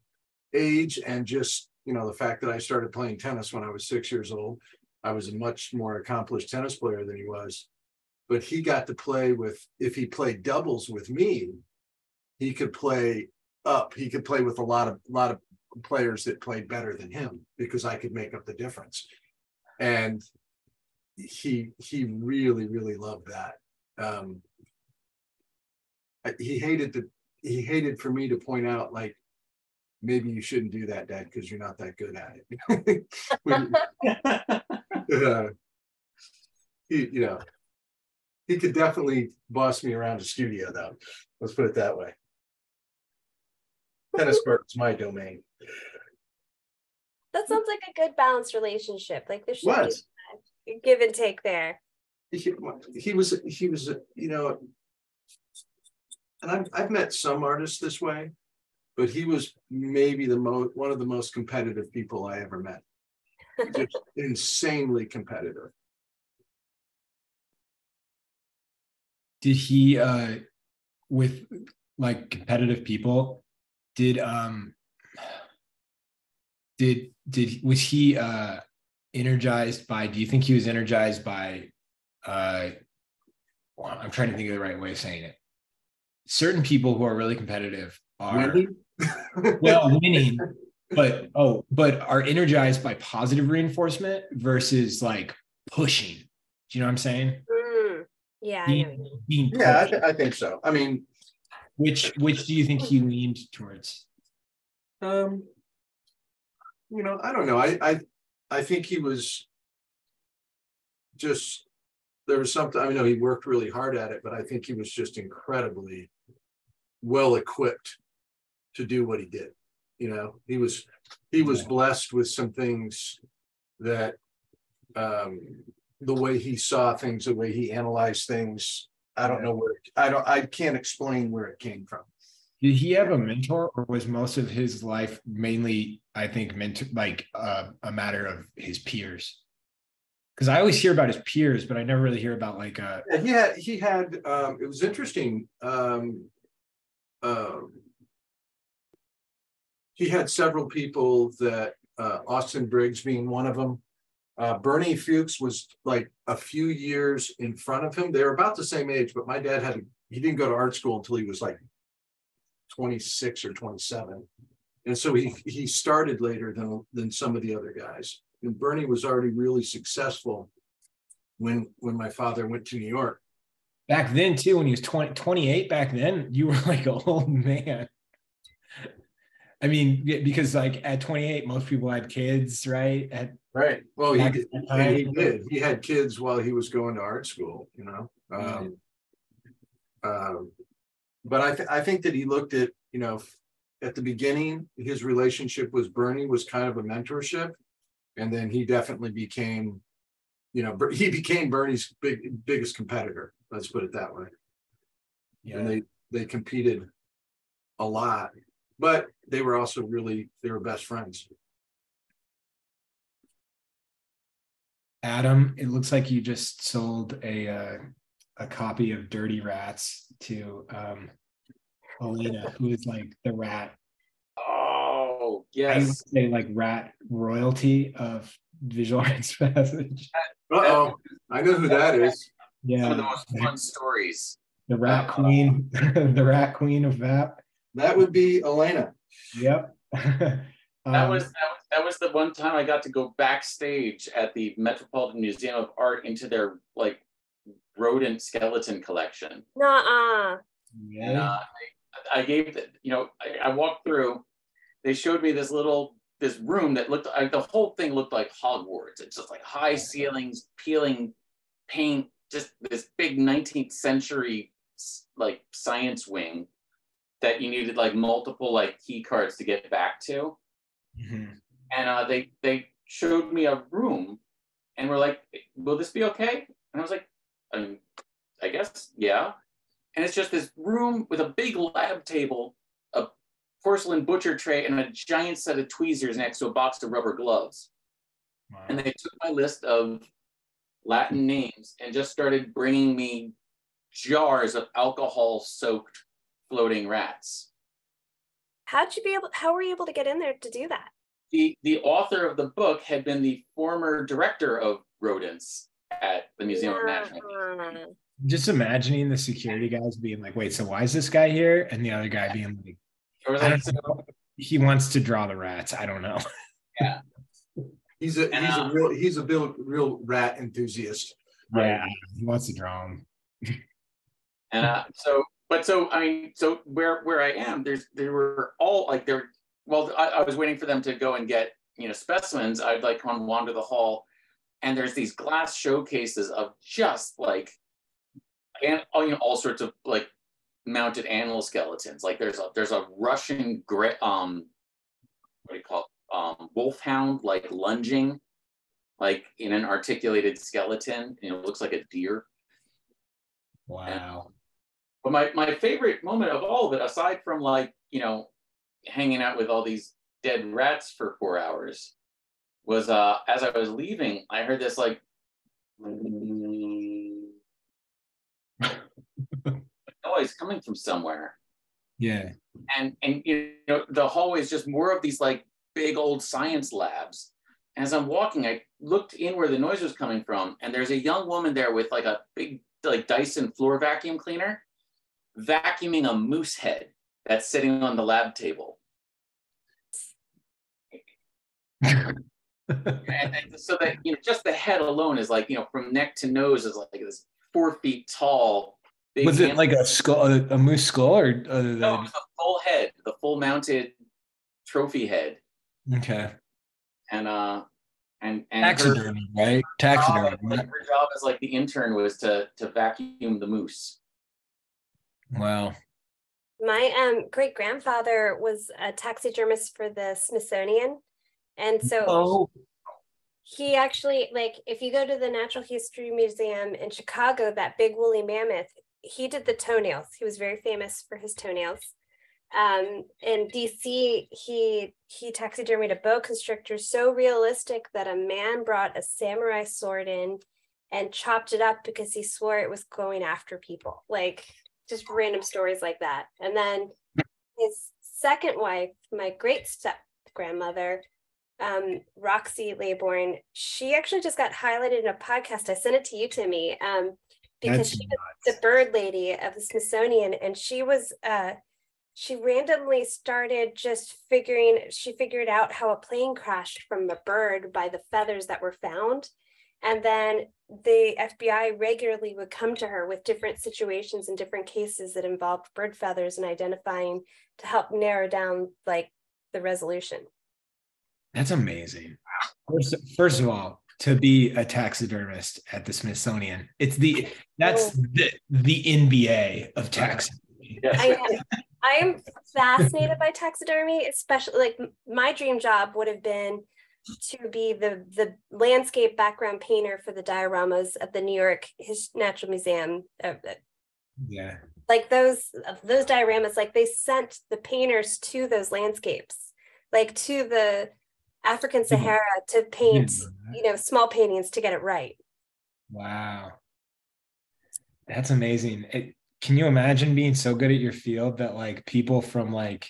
age and just, the fact that I started playing tennis when I was 6 years old, I was a much more accomplished tennis player than he was. But he got to play if he played doubles with me, he could play up. He could play with a lot of players that played better than him because I could make up the difference. And he really, really loved that. He hated for me to point out, like, maybe you shouldn't do that, Dad, because you're not that good at it. He could definitely boss me around the studio, though. Let's put it that way. Tennis court is my domain. That sounds like a good balanced relationship. Like there should be a give and take there. He was, and I've met some artists this way, but he was maybe one of the most competitive people I ever met. Just insanely competitive. Did he with like competitive people, was he energized by, do you think he was energized by I'm trying to think of the right way of saying it. Certain people who are really competitive are winning, but are energized by positive reinforcement versus like pushing. Do you know what I'm saying? Yeah, I think so. I mean, which do you think he leaned towards? I don't know. I think he was just, there was something, I know he worked really hard at it, but I think he was just incredibly well equipped to do what he did. He was blessed with some things that the way he saw things, the way he analyzed things, I don't know I can't explain where it came from. Did he have a mentor, or was most of his life mainly, I think, a matter of his peers? Because I always hear about his peers, but I never really hear about like he had it was interesting. He had several people that Austin Briggs being one of them. Bernie Fuchs was like a few years in front of him. They were about the same age, but my dad he didn't go to art school until he was like 26 or 27. And so he started later than some of the other guys. And Bernie was already really successful when my father went to New York. Back then too, when he was 28 back then, you were like an old man. I mean, because like at 28, most people had kids, right? Right. Well, he did. He had kids while he was going to art school, you know. But I think that he looked at, you know, at the beginning, his relationship with Bernie was kind of a mentorship. And then he definitely became, you know, he became Bernie's biggest competitor. Let's put it that way. Yeah. And they competed a lot, but they were also they were best friends. Adam, it looks like you just sold a copy of Dirty Rats to Elena, who is like the rat. Oh, yes. I would say like rat royalty of Visual Arts Passage. Uh-oh. I know who that is. Yeah. Some of the most fun stories. The rat queen, the rat queen of VAP. That would be Elena. Yep. That was the one time I got to go backstage at the Metropolitan Museum of Art into their like rodent skeleton collection. Nuh-uh. And I gave the, you know, I walked through. They showed me this room that looked like the whole thing looked like Hogwarts. It's just like high ceilings, peeling paint, just this big 19th century like science wing that you needed like multiple like key cards to get back to. Mm-hmm. And they showed me a room and were like, will this be okay? And I was like, I guess, yeah. And it's just this room with a big lab table, a porcelain butcher tray, and a giant set of tweezers next to a box of rubber gloves. Wow. And they took my list of Latin names and just started bringing me jars of alcohol-soaked floating rats. How were you able to get in there to do that? The author of the book had been the former director of rodents at the Museum of Natural History. Just imagining the security guys being like, wait, so why is this guy here? And the other guy being like, he wants to draw the rats. I don't know. Yeah. He's a real rat enthusiast. Yeah, he wants to draw them. And so where I am, they were all like I was waiting for them to go and get, you know, specimens. I'd like come wander the hall, and there's these glass showcases of just like, and all sorts of like mounted animal skeletons. Like there's a Russian wolfhound like lunging, like in an articulated skeleton. You know, it looks like a deer. Wow. But my favorite moment of all of it, aside from like, you know, hanging out with all these dead rats for 4 hours, was as I was leaving, I heard this like noise coming from somewhere. Yeah. And you know, the hallway is just more of these like big old science labs. And as I'm walking, I looked in where the noise was coming from, and there's a young woman there with like a big like Dyson floor vacuum cleaner, vacuuming a moose head that's sitting on the lab table. and so that, you know, just the head alone is like, you know, from neck to nose is like this 4 feet tall. Was it like a skull, a moose skull, or no? It was the full head, the full mounted trophy head. Okay. And taxidermy, right? Taxidermy. Her job as like the intern was to vacuum the moose. Wow. My great grandfather was a taxidermist for the Smithsonian, and so he actually, like, if you go to the Natural History Museum in Chicago, that big woolly mammoth, he did the toenails. He was very famous for his toenails. In DC, he taxidermied a boa constrictor so realistic that a man brought a samurai sword in and chopped it up because he swore it was going after people. Like, just random stories like that. And then his second wife, my great step grandmother, Roxy Laybourne, she actually just got highlighted in a podcast. I sent it to you, Timmy, because she was the bird lady of the Smithsonian, and she was she randomly started she figured out how a plane crashed from a bird by the feathers that were found. And then the FBI regularly would come to her with different situations and different cases that involved bird feathers and identifying to help narrow down like the resolution. That's amazing. First of all, to be a taxidermist at the Smithsonian, that's the NBA of taxidermy. I am fascinated by taxidermy, especially like my dream job would have been to be the landscape background painter for the dioramas at the New York Natural Museum. Yeah. Like those dioramas, like they sent the painters to those landscapes, like to the African Sahara to paint, small paintings to get it right. Wow. That's amazing. Can you imagine being so good at your field that like people from like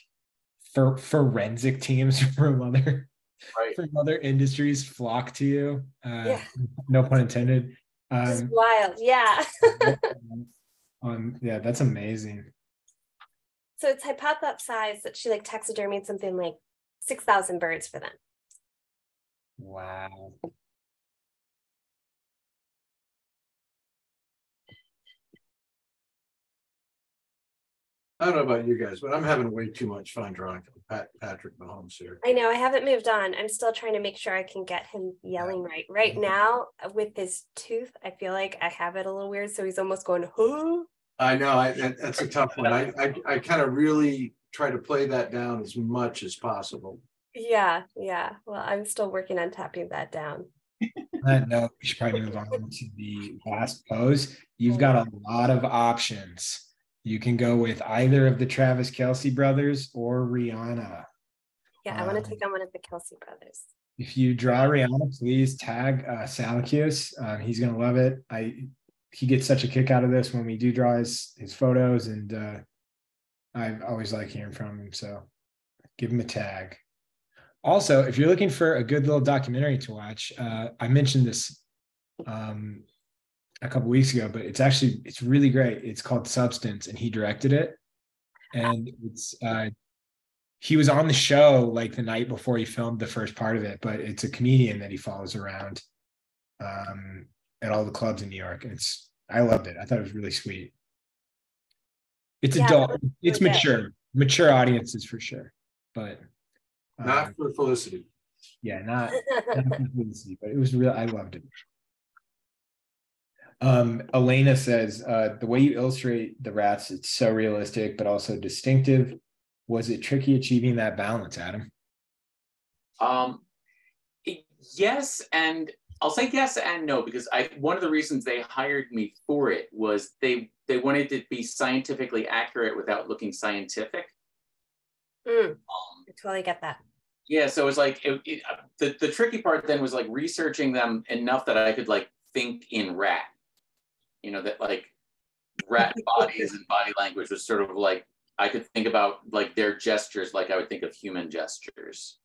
forensic teams from other industries flock to you? No pun intended. Just wild. Yeah. Yeah, that's amazing. So it's hypothesized that she like taxidermied something like 6,000 birds for them. Wow. I don't know about you guys, but I'm having way too much fun drawing Patrick Mahomes here. I know, I haven't moved on. I'm still trying to make sure I can get him yelling right. Right now, with his tooth, I feel like I have it a little weird, so he's almost going, huh? I know, that's a tough one. I kind of really try to play that down as much as possible. Yeah. Well, I'm still working on tapping that down. No, we should probably move on to the last pose. You've got a lot of options. You can go with either of the Travis Kelce brothers or Rihanna. Yeah, I want to take on one of the Kelce brothers. If you draw Rihanna, please tag Salacus. He's going to love it. He gets such a kick out of this when we do draw his photos, and I always like hearing from him. So give him a tag. Also, if you're looking for a good little documentary to watch, I mentioned this a couple weeks ago, but it's really great. It's called Substance, and he directed it. And he was on the show like the night before he filmed the first part of it, but it's a comedian that he follows around at all the clubs in New York. And I loved it. I thought it was really sweet. It's adult, it's mature audiences for sure, but not for Felicity. Yeah, not for Felicity, but it was real. I loved it. Elena says, the way you illustrate the rats, it's so realistic, but also distinctive. Was it tricky achieving that balance, Adam? Yes, and I'll say yes and no, because one of the reasons they hired me for it was they wanted to be scientifically accurate without looking scientific. I totally get that. Yeah, so it was like the tricky part then was like researching them enough that I could like think in rat. That like rat bodies and body language was sort of like I could think about like their gestures like I would think of human gestures.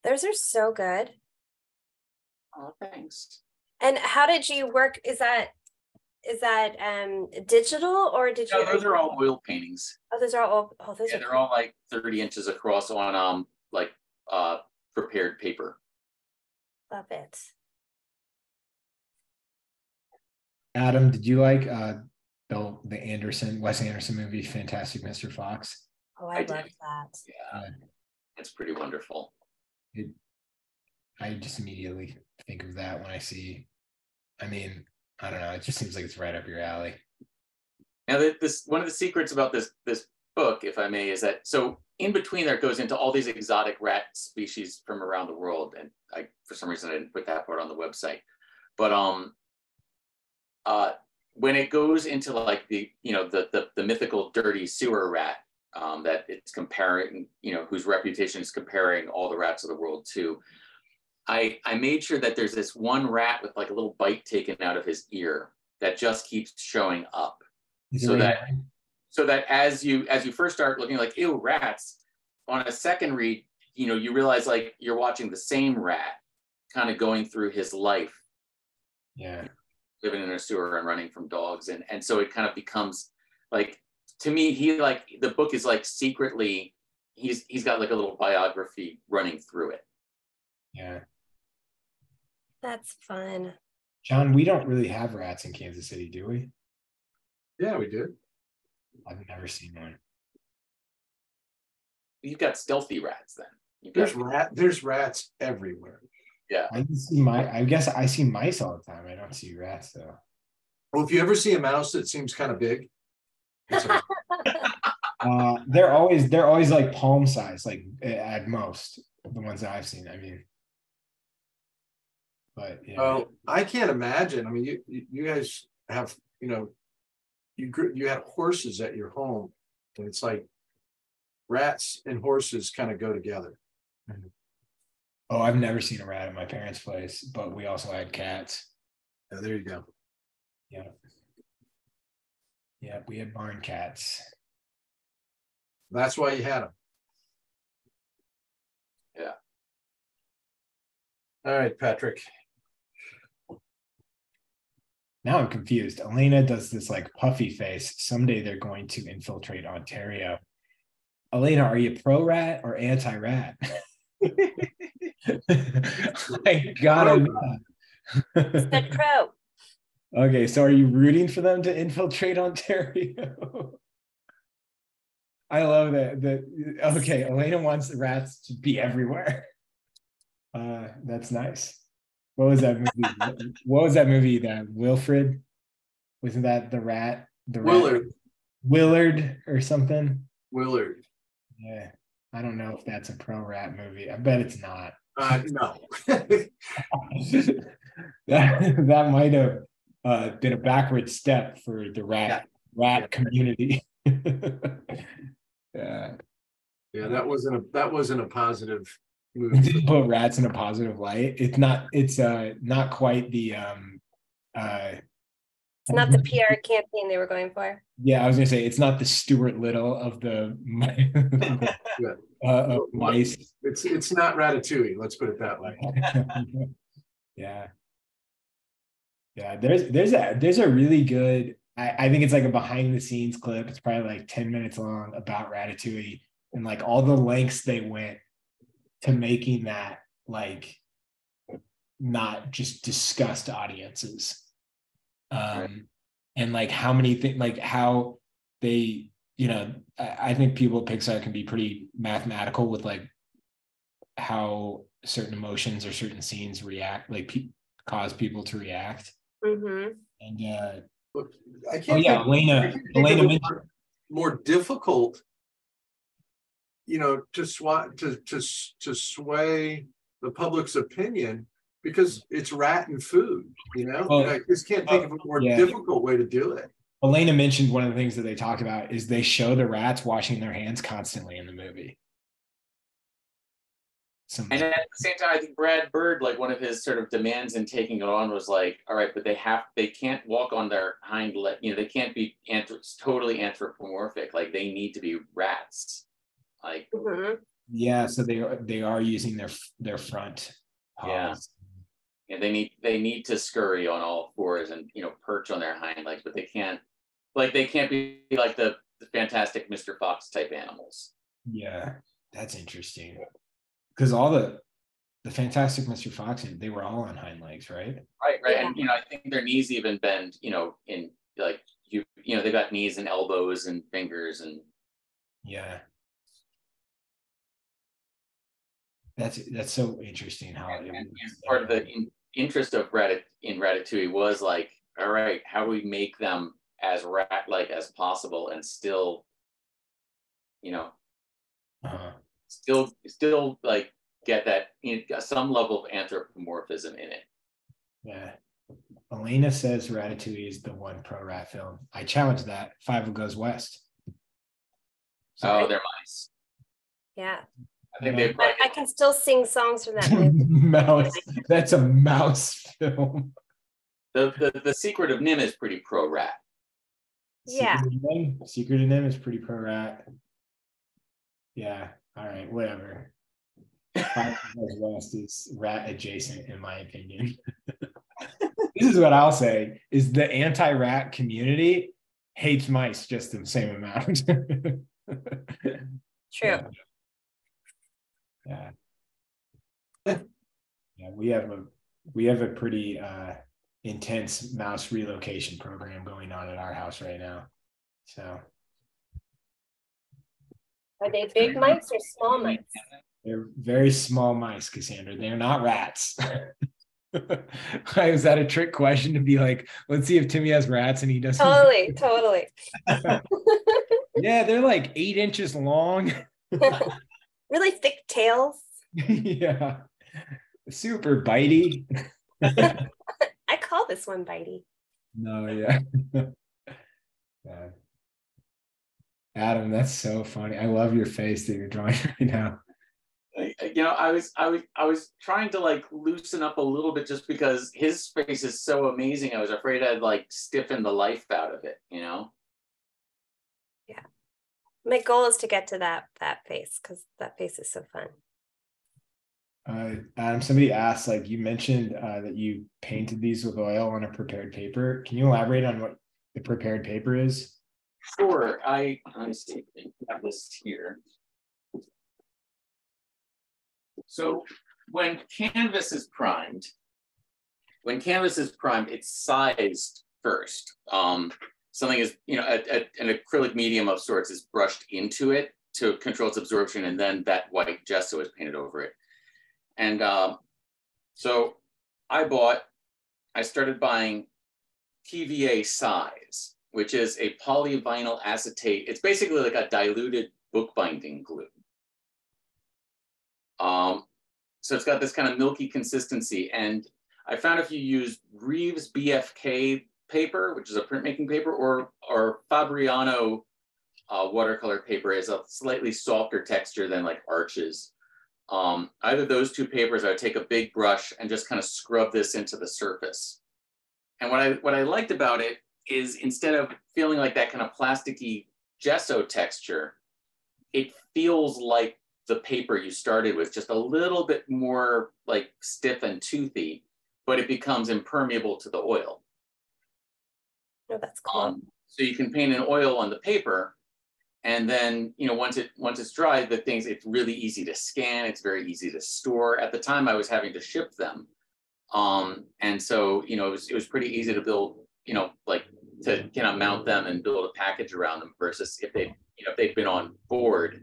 Those are so good. Oh, thanks. And how did you work? Is that digital, or did you? No, those are all oil paintings. Oh, those are all. Oh, those are. They're all like 30 inches across on prepared paper. Love it. Adam, did you like the Wes Anderson movie, Fantastic Mr. Fox? Oh, I love that. Yeah, it's pretty wonderful. I just immediately think of that when I see. I mean, I don't know. It just seems like it's right up your alley. Now, this one of the secrets about this book, if I may, is that so in between there it goes into all these exotic rat species from around the world, and for some reason I didn't put that part on the website, but when it goes into like the mythical dirty sewer rat that it's comparing, whose reputation is comparing all the rats of the world to, I made sure that there's this one rat with like a little bite taken out of his ear that just keeps showing up, so that as you first start looking like, ew, rats, on a second read, you realize like you're watching the same rat kind of going through his life. Yeah. Living in a sewer and running from dogs. And so it kind of becomes like to me, he like the book is like secretly he's got like a little biography running through it. Yeah. That's fun. John, we don't really have rats in Kansas City, do we? Yeah, we did. I've never seen one. You've got stealthy rats then. There's rats everywhere. Yeah. I guess I see mice all the time. I don't see rats though. Well, if you ever see a mouse that seems kind of big, they're always like palm size, like at most, the ones that I've seen. I mean, but yeah. Oh, I can't imagine. I mean, you guys have, you had horses at your home, and it's like rats and horses kind of go together. Oh, I've never seen a rat at my parents' place, but we also had cats. Oh, there you go. Yeah. Yeah, we had barn cats. That's why you had them. Yeah. All right, Patrick. Now I'm confused. Elena does this like puffy face. Someday they're going to infiltrate Ontario. Elena, are you pro rat or anti rat? I gotta know. Said pro. Okay, so are you rooting for them to infiltrate Ontario? I love that. Okay, Elena wants the rats to be everywhere. That's nice. What was that movie? What was that movie? That Wilfred? Wasn't that the rat? Willard. Willard or something? Willard. Yeah. I don't know if that's a pro rat movie. I bet it's not. No. that might have been a backward step for the rat community. Yeah. Yeah, that wasn't a positive movie. Didn't put rats in a positive light. It's not quite the it's not the PR campaign they were going for. Yeah, I was gonna say it's not the Stuart Little of the of mice. It's not Ratatouille. Let's put it that way. Yeah. There's a really good. I think it's like a behind the scenes clip. It's probably like 10 minutes long about Ratatouille and like all the lengths they went to making that like not just disgust audiences. And like how many things, like how they, I think people at Pixar can be pretty mathematical with like how certain emotions or certain scenes react, like cause people to react. Mm-hmm. And I can't Elena mentioned more difficult, to sway the public's opinion, because it's rat and food, I just can't think of a more difficult way to do it. Elena mentioned one of the things that they talk about is they show the rats washing their hands constantly in the movie. And at the same time, I think Brad Bird, like one of his sort of demands in taking it on was like, all right, but they can't walk on their hind leg, they can't be totally anthropomorphic. Like they need to be rats. Like, yeah, so they are using their front paws. Yeah, they need to scurry on all fours and perch on their hind legs, but they can't be like the fantastic Mr. Fox type animals. Yeah, that's interesting. Because all the fantastic Mr. Fox, they were all on hind legs, right? Right. Yeah. And I think their knees even bend, in like they've got knees and elbows and fingers and yeah. That's so interesting how and part of the interest of Ratatouille was like, all right, how do we make them as rat-like as possible and still, still like get that some level of anthropomorphism in it. Yeah. Elena says Ratatouille is the one pro rat film. I challenge that. Five Goes West. So, they're mice. Yeah. I think I can still sing songs from that movie. Mouse. That's a mouse film. The Secret of Nim is pretty pro rat. Yeah. Secret of Nim is pretty pro rat. Yeah. All right. Whatever. Five Goes West is rat adjacent, in my opinion. This is what I'll say: is the anti-rat community hates mice just the same amount. True. Yeah. Yeah, we have a pretty intense mouse relocation program going on at our house right now. So Are they big mice or small mice? they're very small mice, Cassandra. They're not rats. Is that a trick question to be like, let's see if Timmy has rats and he doesn't? Totally. Yeah, they're like 8 inches long. Really thick tails. Yeah. Super bitey. I call this one bitey. No, yeah. Yeah. Adam, that's so funny. I love your face that you're drawing right now. I was trying to like loosen up a little bit just because his face is so amazing. I was afraid I'd like stiffen the life out of it, Yeah. My goal is to get to that face because that face is so fun. Adam, somebody asked, like you mentioned that you painted these with oil on a prepared paper. Can you elaborate on what the prepared paper is? Sure. Let me see. I have this here. So when canvas is primed, it's sized first. Something is, an acrylic medium of sorts is brushed into it to control its absorption, and then that white gesso is painted over it. And so I started buying PVA size, which is a polyvinyl acetate. It's basically like a diluted bookbinding glue. So it's got this kind of milky consistency. And I found if you use Reeves BFK paper, which is a printmaking paper, or Fabriano watercolor paper, is a slightly softer texture than like Arches. Either those two papers, I would take a big brush and just kind of scrub this into the surface. And what I liked about it is instead of feeling like that kind of plasticky gesso texture, it feels like the paper you started with, just a little bit more like stiff and toothy, but it becomes impermeable to the oil. Oh, that's cool. So you can paint an oil on the paper, and then once it's dry, it's really easy to scan. It's very easy to store. At the time, I was having to ship them, and so it was pretty easy to build, to mount them and build a package around them. Versus if they'd been on board,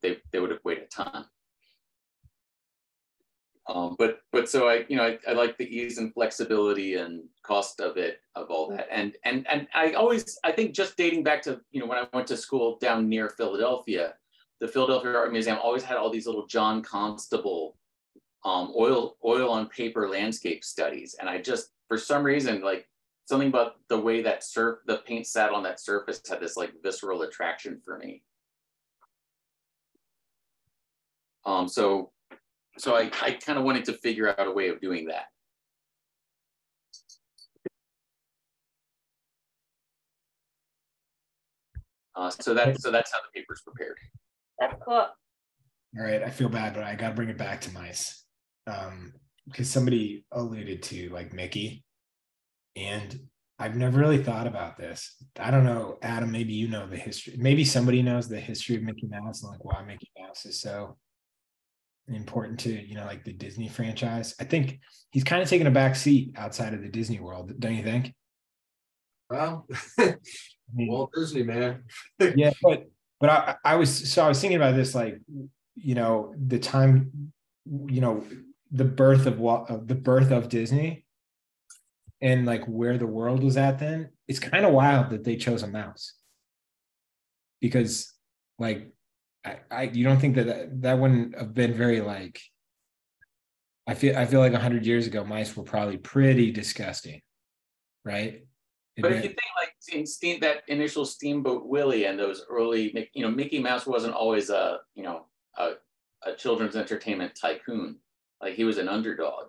they would have weighed a ton. But so I like the ease and flexibility and cost of all that. And I think just dating back to, when I went to school down near Philadelphia, the Philadelphia Art Museum always had all these little John Constable oil on paper landscape studies. And I just, for some reason, like something about the way that the paint sat on that surface had this like visceral attraction for me. So I kind of wanted to figure out a way of doing that. So that's how the paper's prepared. That's cool. All right, I feel bad, but I got to bring it back to mice, because somebody alluded to like Mickey, and I've never really thought about this. I don't know, Adam, maybe you know the history. Maybe somebody knows the history of Mickey Mouse and like why Mickey Mouse is so important to like the Disney franchise. I think he's kind of taken a back seat outside of the Disney world, don't you think? Well, Walt Disney, man. Yeah, but I was thinking about this, like the time, the birth of Disney and like where the world was at then. It's kind of wild that they chose a mouse, because like you don't think that wouldn't have been very like, I feel like 100 years ago mice were probably pretty disgusting, right? But if you think like that initial Steamboat Willie and those early, Mickey Mouse wasn't always a children's entertainment tycoon. Like he was an underdog.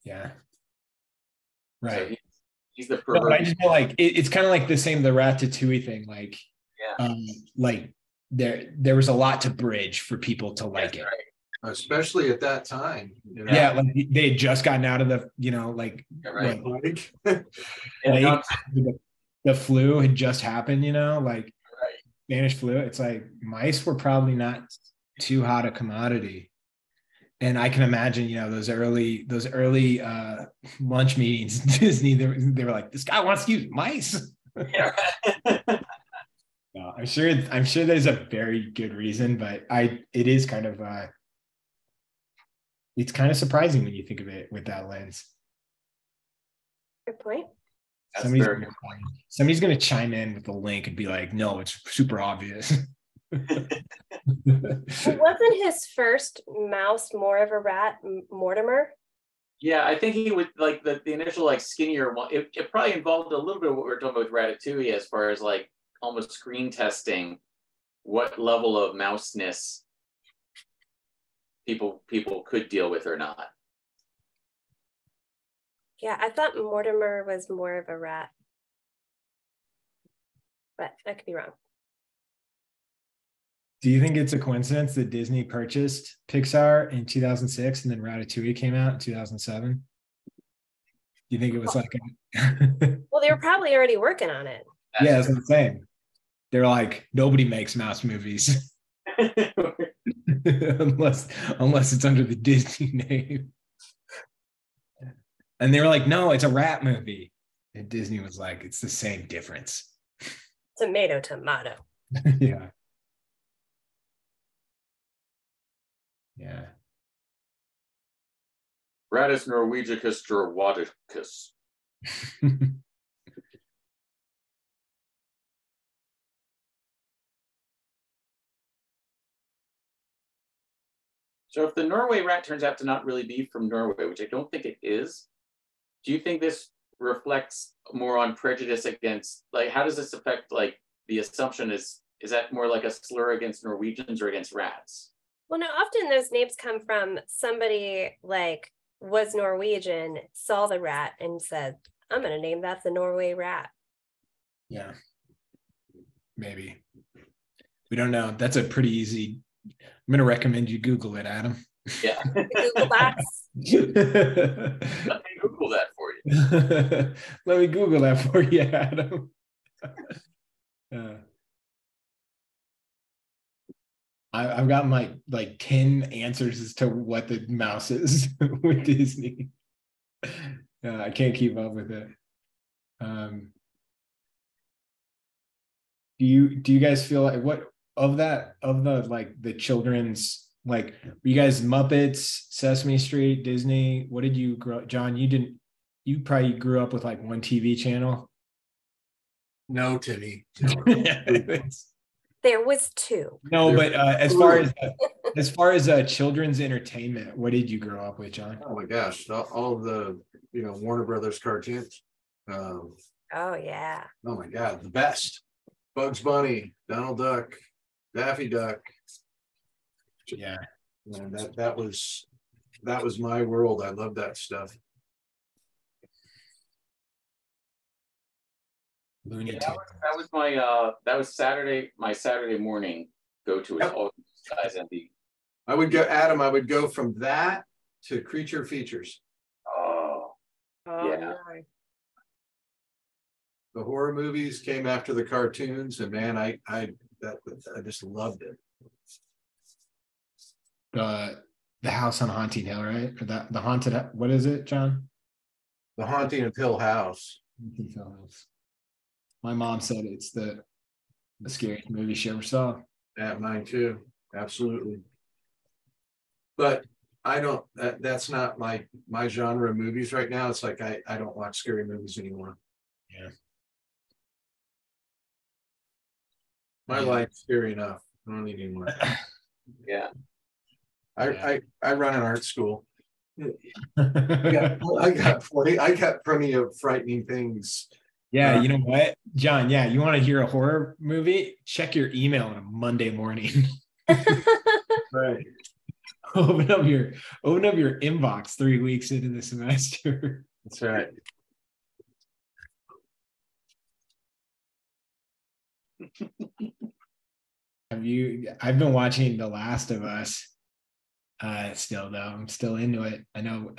Yeah. Right. So he's the no, but I just feel like it's kind of like the Ratatouille thing. Like, yeah. Like there was a lot to bridge for people to like it. Right. especially at that time. You know? Yeah, like they had just gotten out of the, like right. like the flu had just happened, like right. Spanish flu. It's like mice were probably not too hot a commodity. And I can imagine, those early lunch meetings, Disney, they were like, this guy wants to use mice. Yeah. No, I'm sure there's a very good reason, but it is kind of it's kind of surprising when you think of it with that lens. Good point. Somebody's going to chime in with the link and be like, no, it's super obvious. Wasn't his first mouse more of a rat, Mortimer? Yeah, I think he would like the initial like skinnier one. It probably involved a little bit of what we were talking about with Ratatouille as far as like almost screen testing what level of mouseness people could deal with or not. Yeah, I thought Mortimer was more of a rat, but I could be wrong. Do you think it's a coincidence that Disney purchased Pixar in 2006 and then Ratatouille came out in 2007? Do you think it was like well, they were probably already working on it. Yeah, that's what I'm saying. They're like, nobody makes mouse movies. unless it's under the Disney name. And they were like, no, it's a rat movie. And Disney was like, it's the same difference. Tomato. Yeah. Yeah. Ratus norvegicus gerwaticus. So if the Norway rat turns out to not really be from Norway, which I don't think it is, do you think this reflects more on prejudice against, like, how does this affect, like, the assumption is that more like a slur against Norwegians or against rats? Well, no, often those names come from somebody like was Norwegian, saw the rat and said, I'm going to name that the Norway rat. Yeah, maybe. We don't know. That's a pretty easy. I'm going to recommend you Google it, Adam. Yeah. Google Docs. Let me Google that for you. Let me Google that for you, Adam. I've got my like 10 answers as to what the mouse is with Disney. I can't keep up with it. Do you guys feel like what of the like the children's, like, were you guys Muppets, Sesame Street, Disney? What did you grow up? John, you probably grew up with like one TV channel. No, Timmy. There was two. No, but as far as children's entertainment, what did you grow up with, John? Oh my gosh, all of the Warner Brothers cartoons. Oh yeah. Oh my God, the best. Bugs Bunny, Donald Duck, Daffy Duck. Yeah, and that was my world. I love that stuff. Looney Tunes. That was my Saturday morning go to. Yep. All guys and the. I would go from that to Creature Features. Oh yeah. No. The horror movies came after the cartoons, and man, I just loved it. The House on Haunting Hill, right? Or the haunted. What is it, John? The Haunting of Hill House. Hill House. My mom said it's the scariest movie she ever saw. Yeah, mine too. Absolutely. But I don't. That's not my genre of movies right now. It's like I don't watch scary movies anymore. Yeah. My life's scary enough. I don't need any more. Yeah. I run an art school. I got plenty of frightening things. Yeah, you know what, John? Yeah, you want to hear a horror movie? Check your email on a Monday morning. Right. Open up your inbox 3 weeks into the semester. That's right. I've been watching The Last of Us. Still though, I'm still into it. I know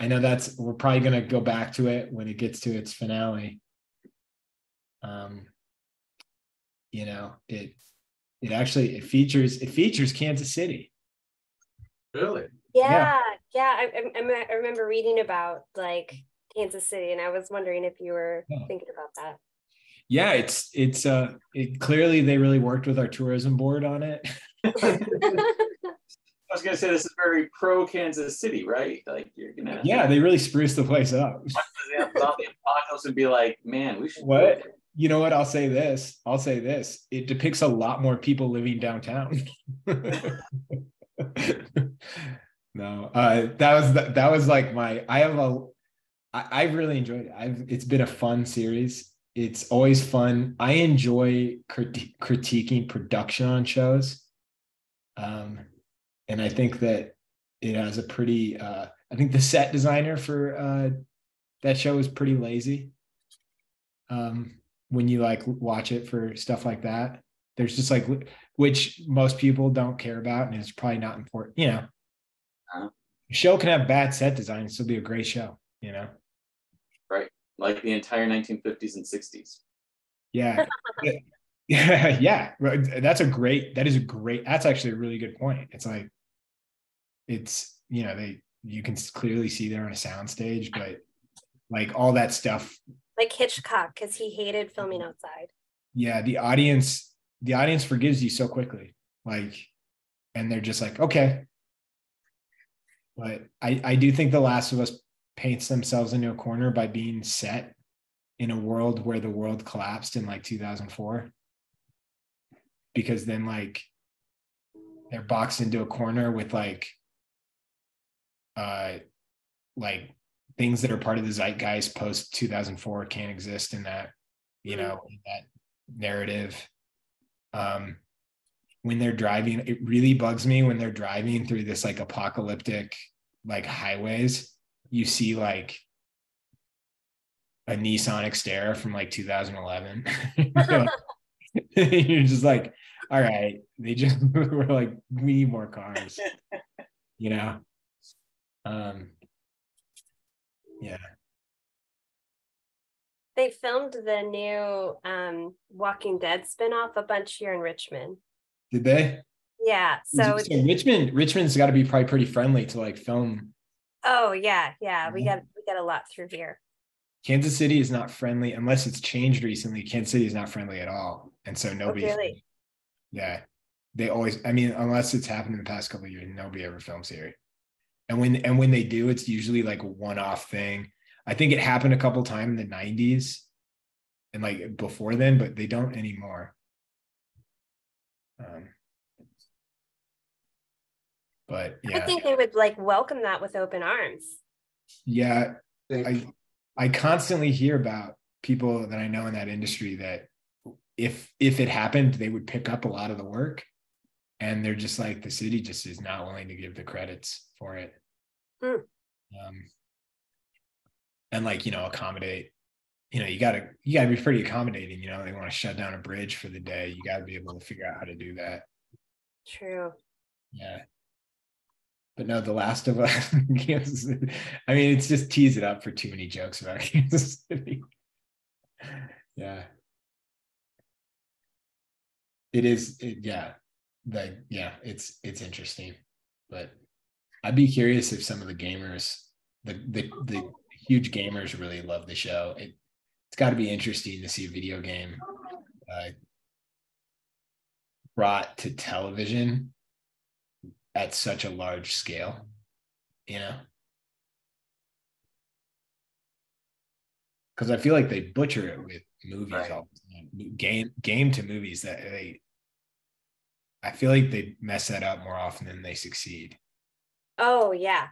we're probably gonna go back to it when it gets to its finale. You know, it features Kansas City. Really? Yeah. I remember reading about like Kansas City, and I was wondering if you were thinking about that. Yeah, it clearly they really worked with our tourism board on it. I was gonna say this is very pro Kansas City, right? Like you're gonna they really spruced the place up. the apocalypse and be like, man, we should what? You know what? I'll say this. It depicts a lot more people living downtown. No, that was like I've really enjoyed it. It's been a fun series. It's always fun. I enjoy critiquing production on shows. And I think that it has a pretty, I think the set designer for that show is pretty lazy. When you like watch it for stuff like that, there's just like, which most people don't care about, and it's probably not important, you know. A show can have bad set design and still be a great show, you know. Right. Like the entire 1950s and 60s. Yeah. Yeah. That's actually a really good point. It's like, you know, you can clearly see they're on a soundstage, but like all that stuff. Like Hitchcock, because he hated filming outside. Yeah. The audience forgives you so quickly. Like, and they're just like, okay. But I do think The Last of Us paints themselves into a corner by being set in a world where the world collapsed in like 2004, because then like they're boxed into a corner with like things that are part of the zeitgeist post 2004 can't exist in that, you know, in that narrative. When they're driving, it really bugs me when they're driving through this like apocalyptic like highways, you see like a Nissan Xterra from like 2011. You're just like, all right, they just were like, we need more cars, you know. Yeah, they filmed the new Walking Dead spinoff a bunch here in Richmond. Did they? Yeah, so Richmond's got to be probably pretty friendly to like film. Oh yeah, we got a lot through here. Kansas City is not friendly unless it's changed recently. Kansas City is not friendly at all, and so nobody. Oh, really? Yeah, they always. I mean, unless it's happened in the past couple of years, nobody ever films here. And when they do, it's usually like a one-off thing. I think it happened a couple times in the 90s and like before then, but they don't anymore. But yeah, I think they would like welcome that with open arms. Yeah, I constantly hear about people that I know in that industry that if it happened, they would pick up a lot of the work, and they're just like, the city just is not willing to give the credits for it. And like, you know, accommodate, you know, you gotta be pretty accommodating, you know. They want to shut down a bridge for the day, you got to be able to figure out how to do that. True. Yeah. But no, The Last of Us, Kansas City. I mean, it's just tease it up for too many jokes about Kansas City. Yeah. It is. It's interesting. But I'd be curious if some of the gamers, the huge gamers, really love the show. It's got to be interesting to see a video game brought to television at such a large scale, you know? Because I feel like they butcher it with movies all the time. Game to movies, I feel like they mess that up more often than they succeed. Oh yeah.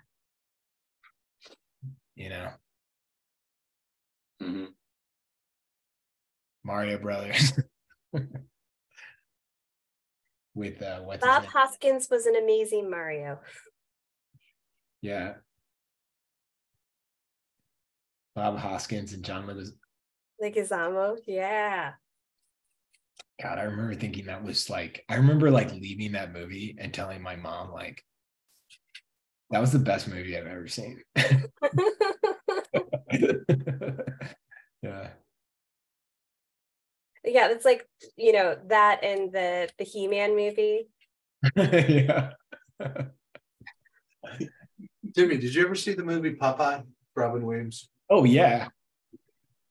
You know? Mm-hmm. Mario Brothers. With what's Bob Hoskins was an amazing Mario. Yeah. Bob Hoskins and John Leguizamo. Yeah. God, I remember thinking that was like, I remember like leaving that movie and telling my mom, like, That was the best movie I've ever seen. Yeah. Yeah, it's like, you know, that and the He-Man movie. Yeah. Timmy, did you ever see the movie Popeye, Robin Williams? Oh yeah.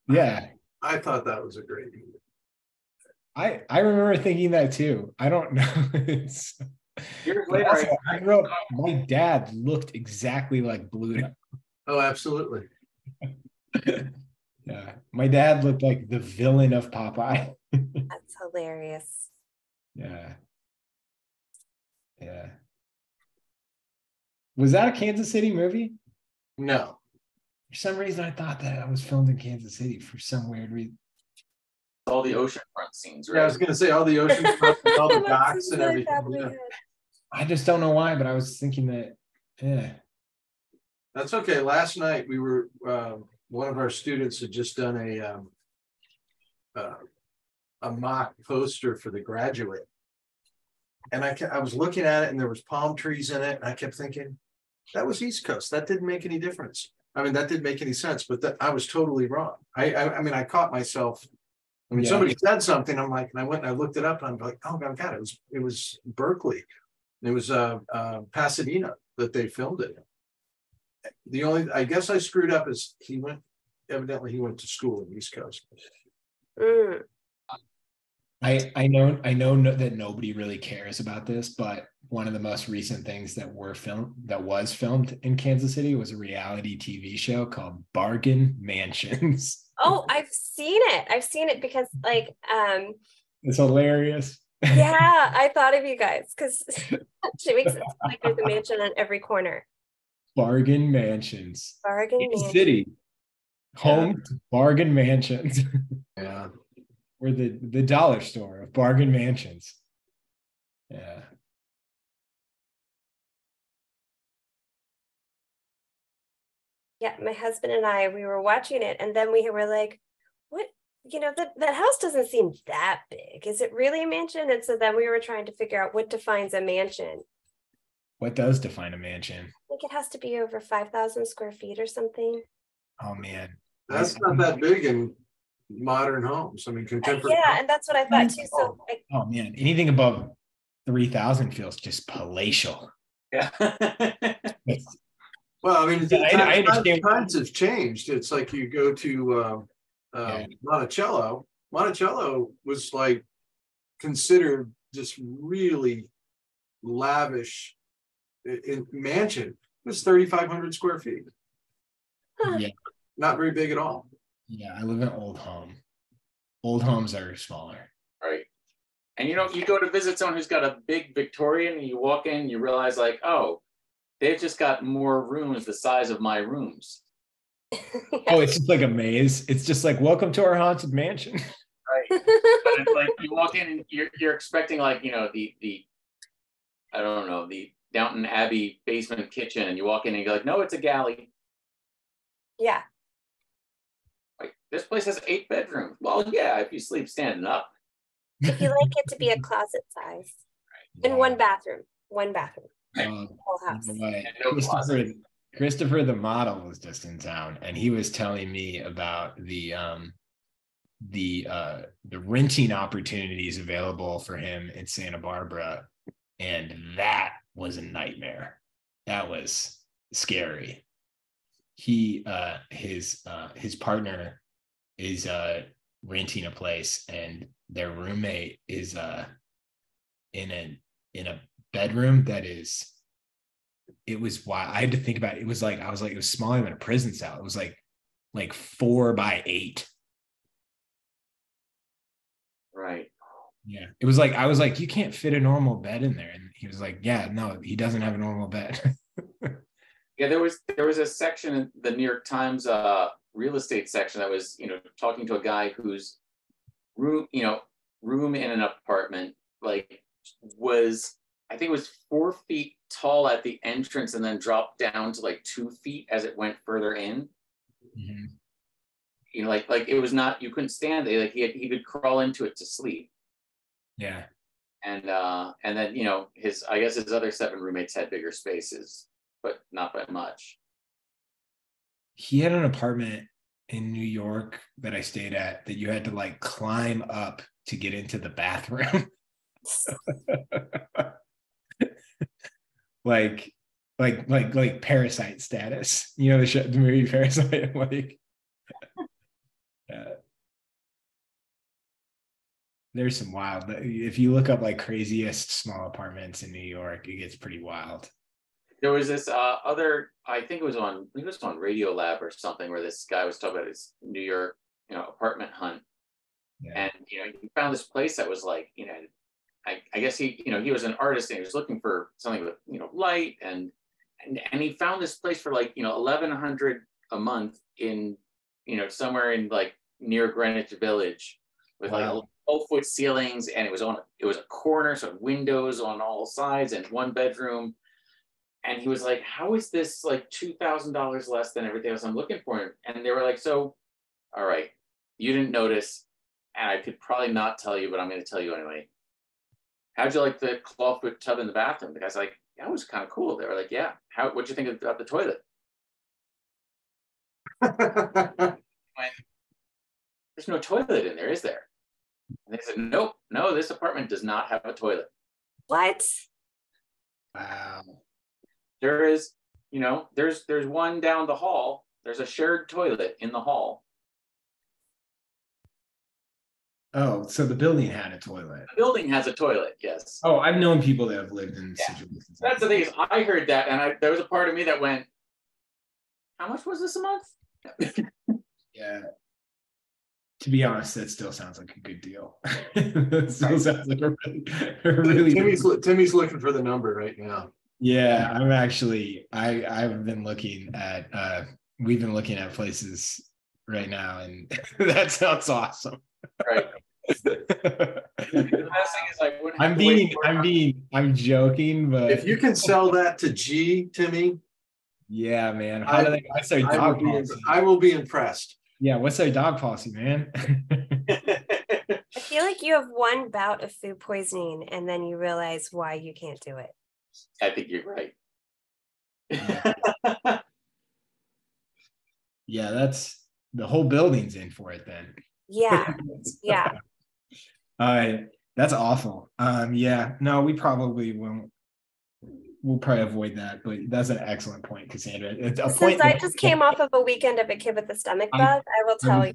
Yeah. I thought that was a great movie. I remember thinking that too. I don't know. Years But later, also, I grew up, my dad looked exactly like Bluto. Oh, absolutely. Yeah. My dad looked like the villain of Popeye. That's hilarious. Yeah. Yeah. Was that a Kansas City movie? No. For some reason, I thought that I was filmed in Kansas City for some weird reason. all the oceanfront scenes, right? Yeah, I was going to say all the ocean stuff and all the That docks seems and like everything. that we Yeah. had. I just don't know why, but I was thinking that, yeah. That's okay. Last night we were one of our students had just done a mock poster for the graduate, and I was looking at it, and there was palm trees in it, and I kept thinking that was East Coast. That didn't make any difference. I mean, that didn't make any sense, but that I was totally wrong. I mean, I caught myself. I mean, Yeah. somebody said something. I'm like, and I went and I looked it up, and I'm like, oh my God, it was Berkeley. It was Pasadena that they filmed it. The only, I guess I screwed up is evidently he went to school in the East Coast. Mm. I know that nobody really cares about this, but one of the most recent things that was filmed in Kansas City was a reality TV show called Bargain Mansions. Oh, I've seen it. I've seen it because like It's hilarious. yeah, I thought of you guys because she makes it sound like there's a mansion on every corner. Bargain Mansions. Bargain Kansas mansion. City. Home to Bargain Mansions. Yeah. We're the dollar store of Bargain Mansions. Yeah. Yeah, my husband and I, we were watching it, and then we were like, what? You know, that house doesn't seem that big. Is it really a mansion? And so then we were trying to figure out what defines a mansion. What does define a mansion? I think it has to be over 5,000 square feet or something. Oh man. That's not that big in modern homes. I mean, contemporary. Yeah, and that's what I thought too. So Oh man, anything above 3,000 feels just palatial. Yeah. Well, I mean, I understand. times have changed. It's like you go to Monticello. Monticello was like considered just really lavish in mansion. It was 3,500 square feet. Yeah. Not very big at all. Yeah, I live in Old Home. Old homes are smaller. Right. And you know, you go to visit someone who's got a big Victorian, and you walk in, you realize like, oh, they've just got more rooms the size of my rooms. Oh, it's just like a maze. It's just like, welcome to our haunted mansion. Right. But it's like you walk in and you're expecting like, you know, the I don't know, the Downton Abbey basement kitchen, and you walk in and you're like, no, it's a galley. yeah. Like, this place has 8 bedrooms. Well, yeah, if you sleep standing up. If you like it to be a closet size. And one bathroom. One bathroom. Whole house. No, Christopher the model was just in town, and he was telling me about the renting opportunities available for him in Santa Barbara, and that was a nightmare. That was scary. His partner is renting a place, and their roommate is in a bedroom that is, it was why I had to think about it. It was like, it was smaller than a prison cell. It was like 4 by 8. Right. Yeah. It was like, I was like, you can't fit a normal bed in there. And he was like, yeah, no, he doesn't have a normal bed. Yeah, there was a section in the New York Times real estate section that was, you know, talking to a guy whose room in an apartment like was, I think it was 4 feet tall at the entrance and then dropped down to like 2 feet as it went further in. Mm-hmm. You know, like it was not, you couldn't stand it. Like he could crawl into it to sleep. Yeah. And then, you know, I guess his other 7 roommates had bigger spaces. but not by much. He had an apartment in New York that I stayed at that you had to like climb up to get into the bathroom. like Parasite status. You know the movie Parasite. Like, there's some wild. If you look up like craziest small apartments in New York, it gets pretty wild. There was this other, I think it was on Radio Lab or something, where this guy was talking about his New York, apartment hunt. Yeah. And, he found this place that was like, I guess he was an artist and he was looking for something with, light and he found this place for like, $1,100 a month in, somewhere in like near Greenwich Village with like 12-foot ceilings, and it was a corner, so windows on all sides and one bedroom. And he was like, how is this like $2,000 less than everything else I'm looking for? And they were like, so, all right, you didn't notice, and I could probably not tell you, but I'm going to tell you anyway. How'd you like the clawfoot tub in the bathroom? The guy's like, that was kind of cool. They were like, yeah. What'd you think about the toilet? There's no toilet in there, is there? And they said, nope, no, this apartment does not have a toilet. What? Wow. There is, there's one down the hall. There's a shared toilet in the hall. Oh, so the building had a toilet. The building has a toilet, yes. Oh, I've known people that have lived in situations. That's the thing is, I heard that, and there was a part of me that went, how much was this a month? Yeah. To be honest, that still sounds like a good deal. That still sounds like a really Timmy's looking for the number right now. Yeah, I've been looking at we've been looking at places right now, and that sounds awesome. Right. The best thing is like I'm joking, but if you can sell that to G, Timmy. Yeah, man. What's their dog policy? I will be impressed. Yeah, what's their dog policy, man? I feel like you have one bout of food poisoning and then you realize why you can't do it. I think you're right. Yeah, that's the whole building's in for it then. Yeah. Yeah. That's awful. Yeah, no, we probably won't. We'll probably avoid that, but that's an excellent point, Cassandra. It's a Since I just came off of a weekend of a kid with a stomach bug, I will tell you.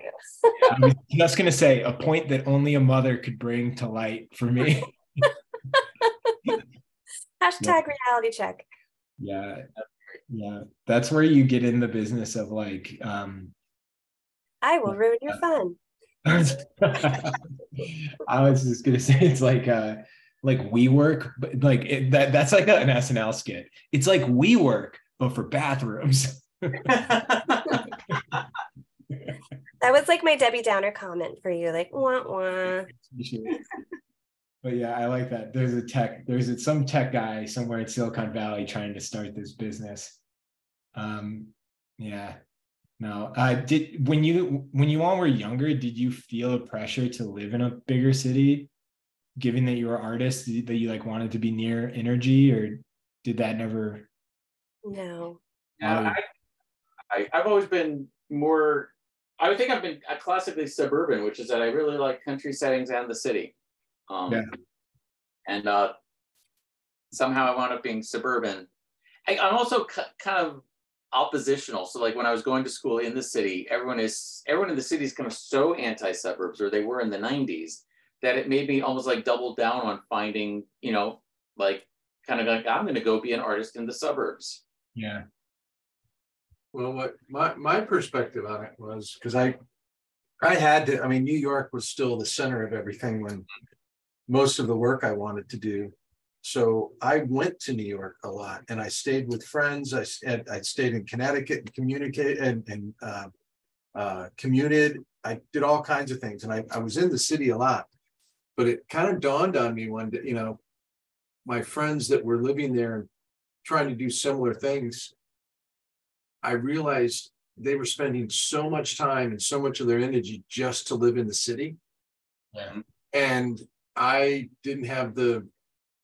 I was just going to say a point that only a mother could bring to light for me. Hashtag reality check. Yeah. Yeah. That's where you get in the business of like, I will ruin your fun. I was just going to say, it's like WeWork, but like that's like an SNL skit. It's like WeWork, but for bathrooms. That was like my Debbie Downer comment for you, like wah wah. But yeah, I like that. There's some tech guy somewhere in Silicon Valley trying to start this business. Yeah. No. When you all were younger, did you feel a pressure to live in a bigger city? Given that you were artists, that you like wanted to be near energy, or did that never? No. Yeah, I've always been more. I would think I've been classically suburban, which is that I really like country settings and the city. And somehow I wound up being suburban. I'm also kind of oppositional. So like when I was going to school in the city, everyone in the city is kind of so anti-suburbs, or they were in the 90s. That it made me almost like double down on finding, like kind of like, I'm going to go be an artist in the suburbs. Yeah. Well, what my perspective on it was, because I had to, New York was still the center of everything when most of the work I wanted to do. So I went to New York a lot, and I stayed with friends. I stayed in Connecticut and communicated and commuted. I did all kinds of things, and I was in the city a lot. But it kind of dawned on me one day, my friends that were living there and trying to do similar things, I realized they were spending so much time and so much of their energy just to live in the city. Yeah. And I didn't have the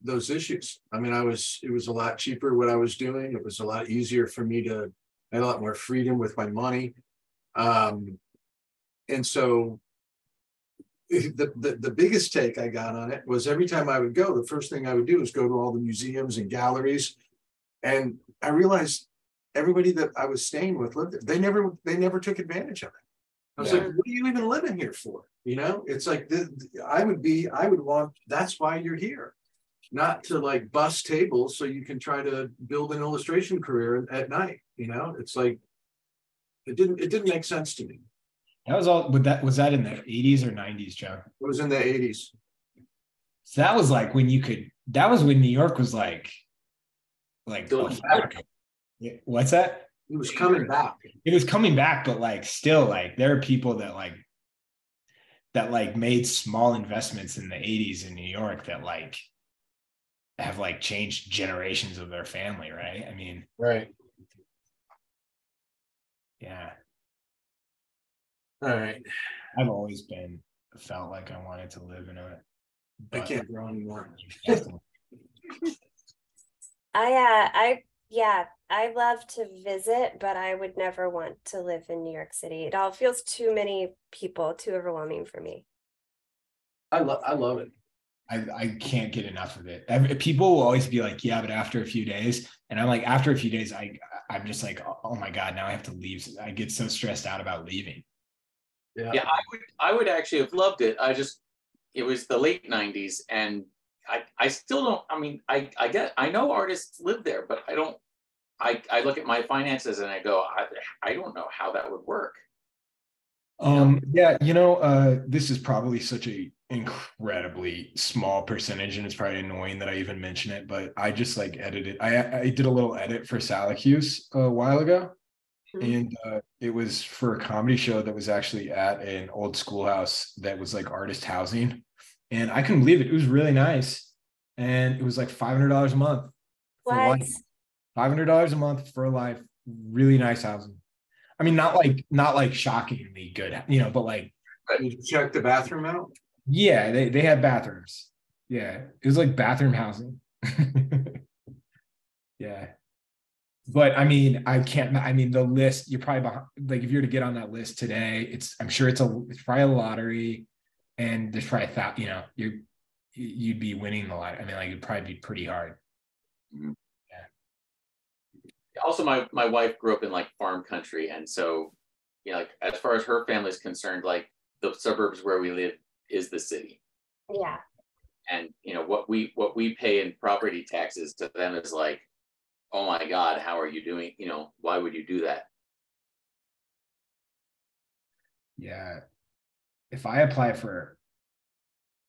those issues. I mean, it was a lot cheaper what I was doing. It was a lot easier for me I had a lot more freedom with my money. And so the biggest take I got on it was every time I would go, the first thing I would do is go to all the museums and galleries. And I realized everybody that I was staying with lived there. They never took advantage of it. I was like, what are you even living here for? You know, it's like, I would want, that's why you're here, not to like bust tables so you can try to build an illustration career at night. You know, it's like, it didn't make sense to me. That was all, was that in the 80s or 90s, Joe? It was in the 80s. So that was like when that was when New York was like, what's that? It was coming back. It was coming back, but like still, like there are people that made small investments in the 80s in New York that like have like changed generations of their family, right? I mean, right. Yeah. All right. I've always felt like I wanted to live in a. I can't grow anymore. I love to visit, but I would never want to live in New York City. It all feels too many people, too overwhelming for me. I love it. I can't get enough of it. People will always be like, yeah, but after a few days. And I'm like, after a few days, I'm just like, oh my God, now I have to leave. I get so stressed out about leaving. Yeah, I would actually have loved it. It was the late 90s, and I still don't, I mean, I know artists live there, but I look at my finances and I go, I don't know how that would work. Yeah, this is probably such a incredibly small percentage, and it's probably annoying that I even mention it, but I just like edited. I did a little edit for Syracuse a while ago, and it was for a comedy show that was actually at an old schoolhouse that was like artist housing, and I couldn't believe it. It was really nice, and it was like $500 a month for life. $500 a month for life. Really nice housing. I mean, not like shockingly good, but like. Did you check the bathroom out? Yeah, they had bathrooms. Yeah, it was like bathroom housing. Yeah. But I mean, the list, you're probably behind, like if you're to get on that list today, I'm sure it's probably a lottery, and there's probably you'd be winning the lottery. I mean, like it'd probably be pretty hard. Yeah. Also, my wife grew up in like farm country, and so like as far as her family is concerned, like the suburbs where we live is the city. Yeah. And what we pay in property taxes to them is like, oh my God, how are you doing? Why would you do that? Yeah. If I apply for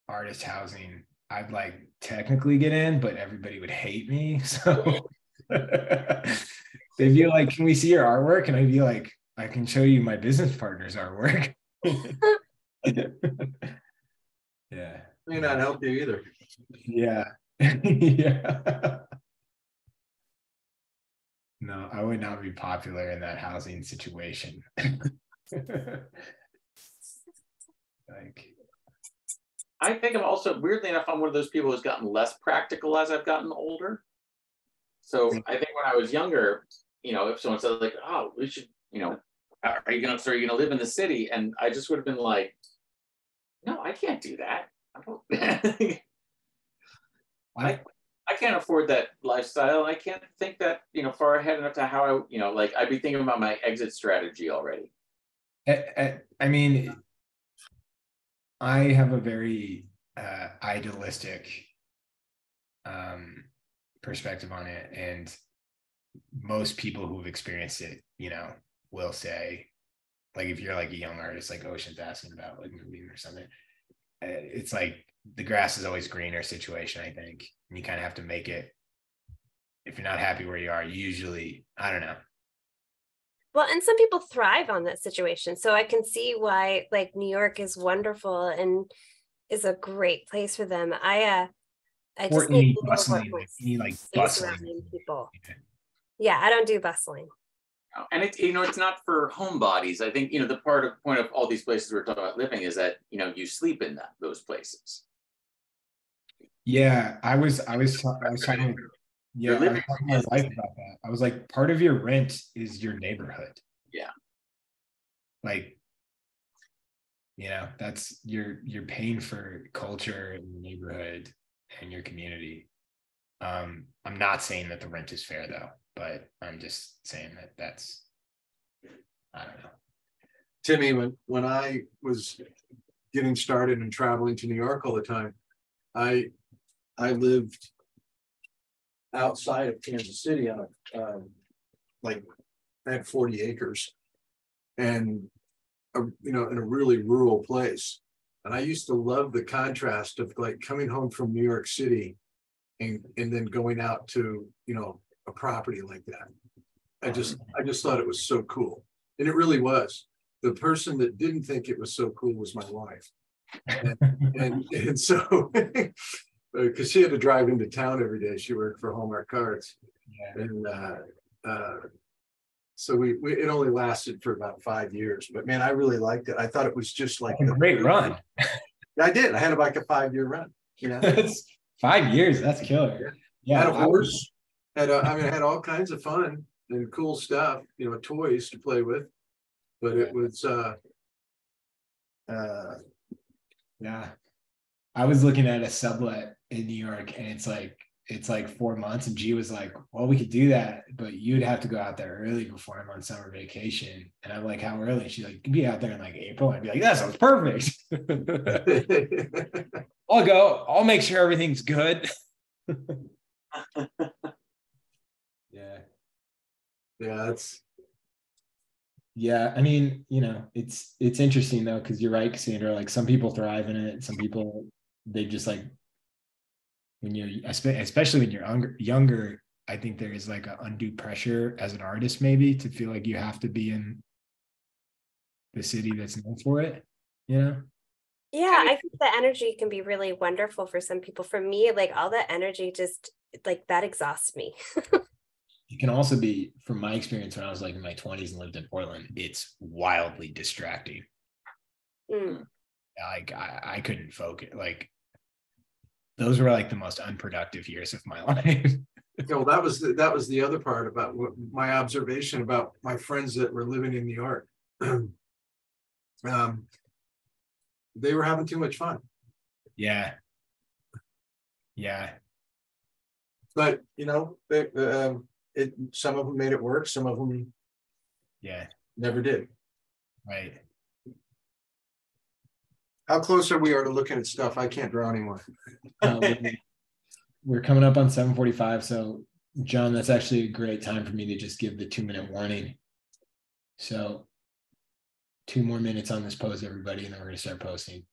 artist housing, I'd like technically get in, but everybody would hate me. So they'd be like, can we see your artwork? And I'd be like, I can show you my business partner's artwork. Yeah. May not help you either. Yeah. Yeah. No, I would not be popular in that housing situation. Like, I think I'm also, weirdly enough, I'm one of those people who's gotten less practical as I've gotten older. So I think when I was younger, if someone said like, oh, we should, are you gonna live in the city? And I just would have been like, no, I can't do that. I can't afford that lifestyle. I can't think that, far ahead enough to how I'd be thinking about my exit strategy already. I mean, I have a very idealistic perspective on it, and most people who've experienced it, will say, like, if you're like a young artist, like Ocean's asking about, like moving or something, it's like the grass is always greener situation, I think. And you kind of have to make it. If you're not happy where you are, usually, I don't know. Well, and some people thrive on that situation. So I can see why like New York is wonderful and is a great place for them. I just need bustling people. Yeah, I don't do bustling. And it's not for homebodies. I think the point of all these places we're talking about living is that you sleep in those places. Yeah, I was talking, You're yeah, I was living talking to my wife about that. I was like, part of your rent is your neighborhood. yeah. Like, that's you're paying for culture in the neighborhood and your community. I'm not saying that the rent is fair though, but I'm just saying that that's, I don't know. Timmy, when I was getting started and traveling to New York all the time, I lived outside of Kansas City on like I had 40 acres and in a really rural place. And I used to love the contrast of like coming home from New York City and then going out to, a property like that. I just thought it was so cool. And it really was. The person that didn't think it was so cool was my wife. And so because she had to drive into town every day. She worked for Hallmark Cards. Yeah. And so it only lasted for about 5 years. But man, I really liked it. I thought it was just like a great run. I did. I had like a 5-year run. That's 5 years. That's killer. Yeah. Had a horse. I had all kinds of fun and cool stuff, toys to play with. But it was yeah. I was looking at a sublet in New York and it's like 4 months, and G was like, well, we could do that, but you'd have to go out there early before I'm on summer vacation. And I'm like, how early? She's like, be out there in like April. I'd be like, that sounds perfect. I'll go. I'll make sure everything's good. Yeah. Yeah, I mean, it's interesting though, because you're right, Cassandra. Like some people thrive in it. Some people, they just like, when you're, especially when you're younger, I think there is like an undue pressure as an artist, maybe, to feel like you have to be in the city that's known for it. Yeah, I think the energy can be really wonderful for some people. For me, like all that energy just like that exhausts me. It can also be, from my experience when I was like in my 20s and lived in Portland, it's wildly distracting. Like I couldn't focus. Like those were like the most unproductive years of my life. Yeah, well, that was the other part about what my observation about my friends that were living in New York. They were having too much fun. Yeah. But some of them made it work. Some of them, never did. Right. How close are we to looking at stuff? I can't draw anymore. We're coming up on 7:45. So, John, that's actually a great time for me to just give the 2-minute warning. So, 2 more minutes on this pose, everybody, and then we're going to start posting.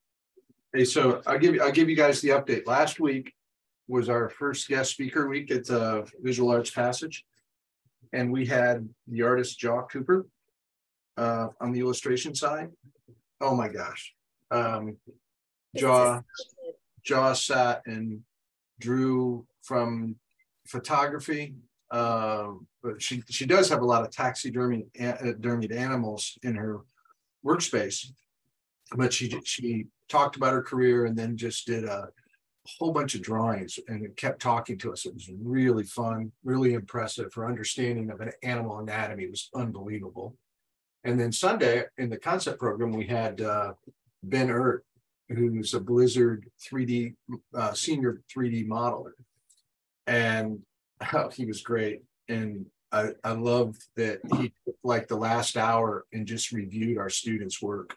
Hey, so I'll give you guys the update. Last week was our first guest speaker week at Visual Arts Passage. And we had the artist Jaw Cooper on the illustration side. Oh my gosh. Jaw sat and drew from photography. But she does have a lot of taxidermied animals in her workspace. But she talked about her career and then just did a whole bunch of drawings and it kept talking to us. It was really fun, really impressive. Her understanding of an animal anatomy was unbelievable. And then Sunday in the concept program, we had Ben Ert, who's a Blizzard 3D senior 3D modeler. And he was great. And I loved that he took like the last hour and just reviewed our students' work,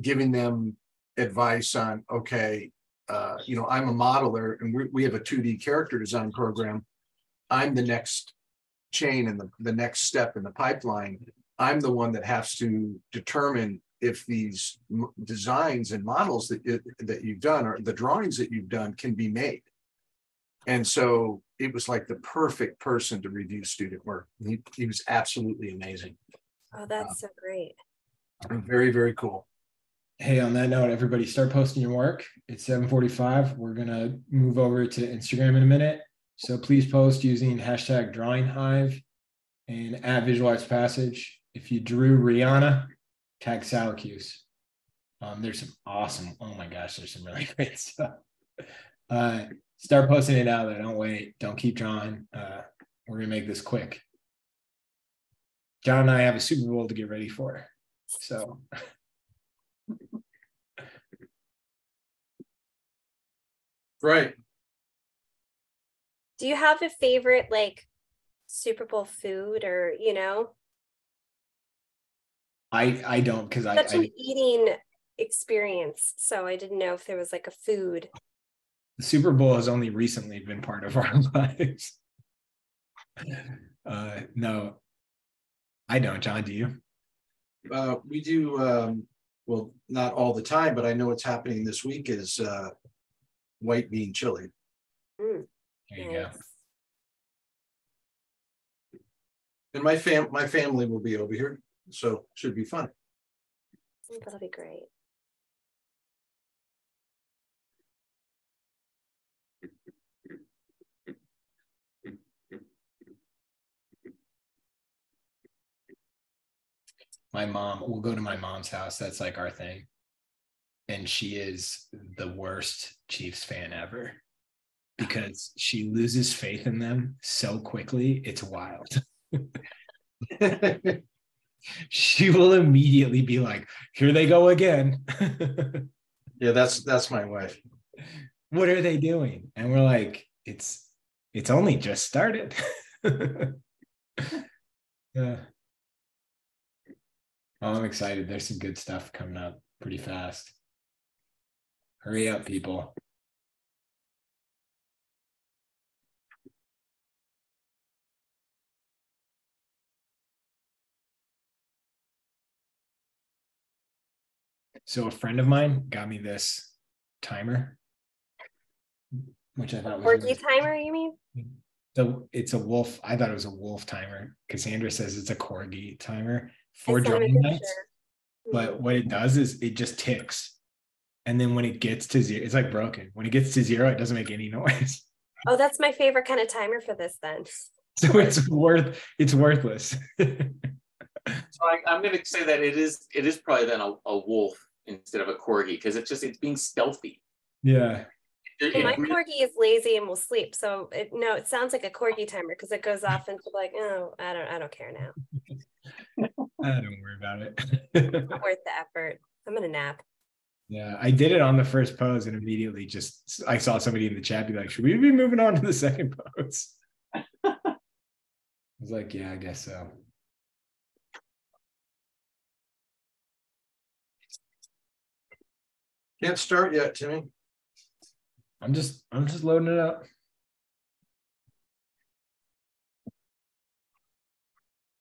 giving them advice on, okay, I'm a modeler and we have a 2D character design program. I'm the next chain and the next step in the pipeline. I'm the one that has to determine if these designs and models that you've done or the drawings that you've done can be made. And so it was like the perfect person to review student work. He was absolutely amazing. Oh, that's so great. Very, very cool. Hey, on that note, everybody start posting your work. It's 7:45. We're going to move over to Instagram in a minute. So please post using hashtag #DrawingHive and @Visual Arts Passage. If you drew Rihanna, tag Syracuse. There's some awesome, oh my gosh, there's some really great stuff. Start posting it out there. Don't wait. Don't keep drawing. We're gonna make this quick. John and I have a Super Bowl to get ready for. So Right. Do you have a favorite like Super Bowl food, or I don't, because such an eating experience. So I didn't know if there was like a food. the Super Bowl has only recently been part of our lives. No, I don't. John, do you? We do, well, not all the time, but I know what's happening this week is white bean chili. Mm, There you go. nice. And my family will be over here, so should be fun. That'll be great. My mom, we'll go to my mom's house. That's like our thing. And she is the worst Chiefs fan ever because she loses faith in them so quickly. It's wild. She will immediately be like, here they go again. Yeah, that's my wife. What are they doing? And we're like, it's only just started. Yeah. Oh, I'm excited. There's some good stuff coming up pretty fast. Hurry up, people. So a friend of mine got me this timer, which I thought was Corgi timer, you mean? it's a wolf. I thought it was a wolf timer. Cassandra says it's a corgi timer for I sent him a drawing nights. picture. But what it does is it just ticks. And then when it gets to zero, it's like broken. When it gets to zero, it doesn't make any noise. Oh, that's my favorite kind of timer for this then. So it's worthless. So I'm going to say that it is probably then a wolf instead of a corgi, because it's being stealthy. Yeah. Well, my corgi is lazy and will sleep. So it sounds like a corgi timer because it goes off into like, oh, I don't care now. Don't worry about it. Not worth the effort. I'm gonna nap. Yeah, I did it on the first pose and immediately I saw somebody in the chat be like, should we be moving on to the second pose? I was like, yeah, I guess so. Can't start yet, Timmy. I'm just loading it up.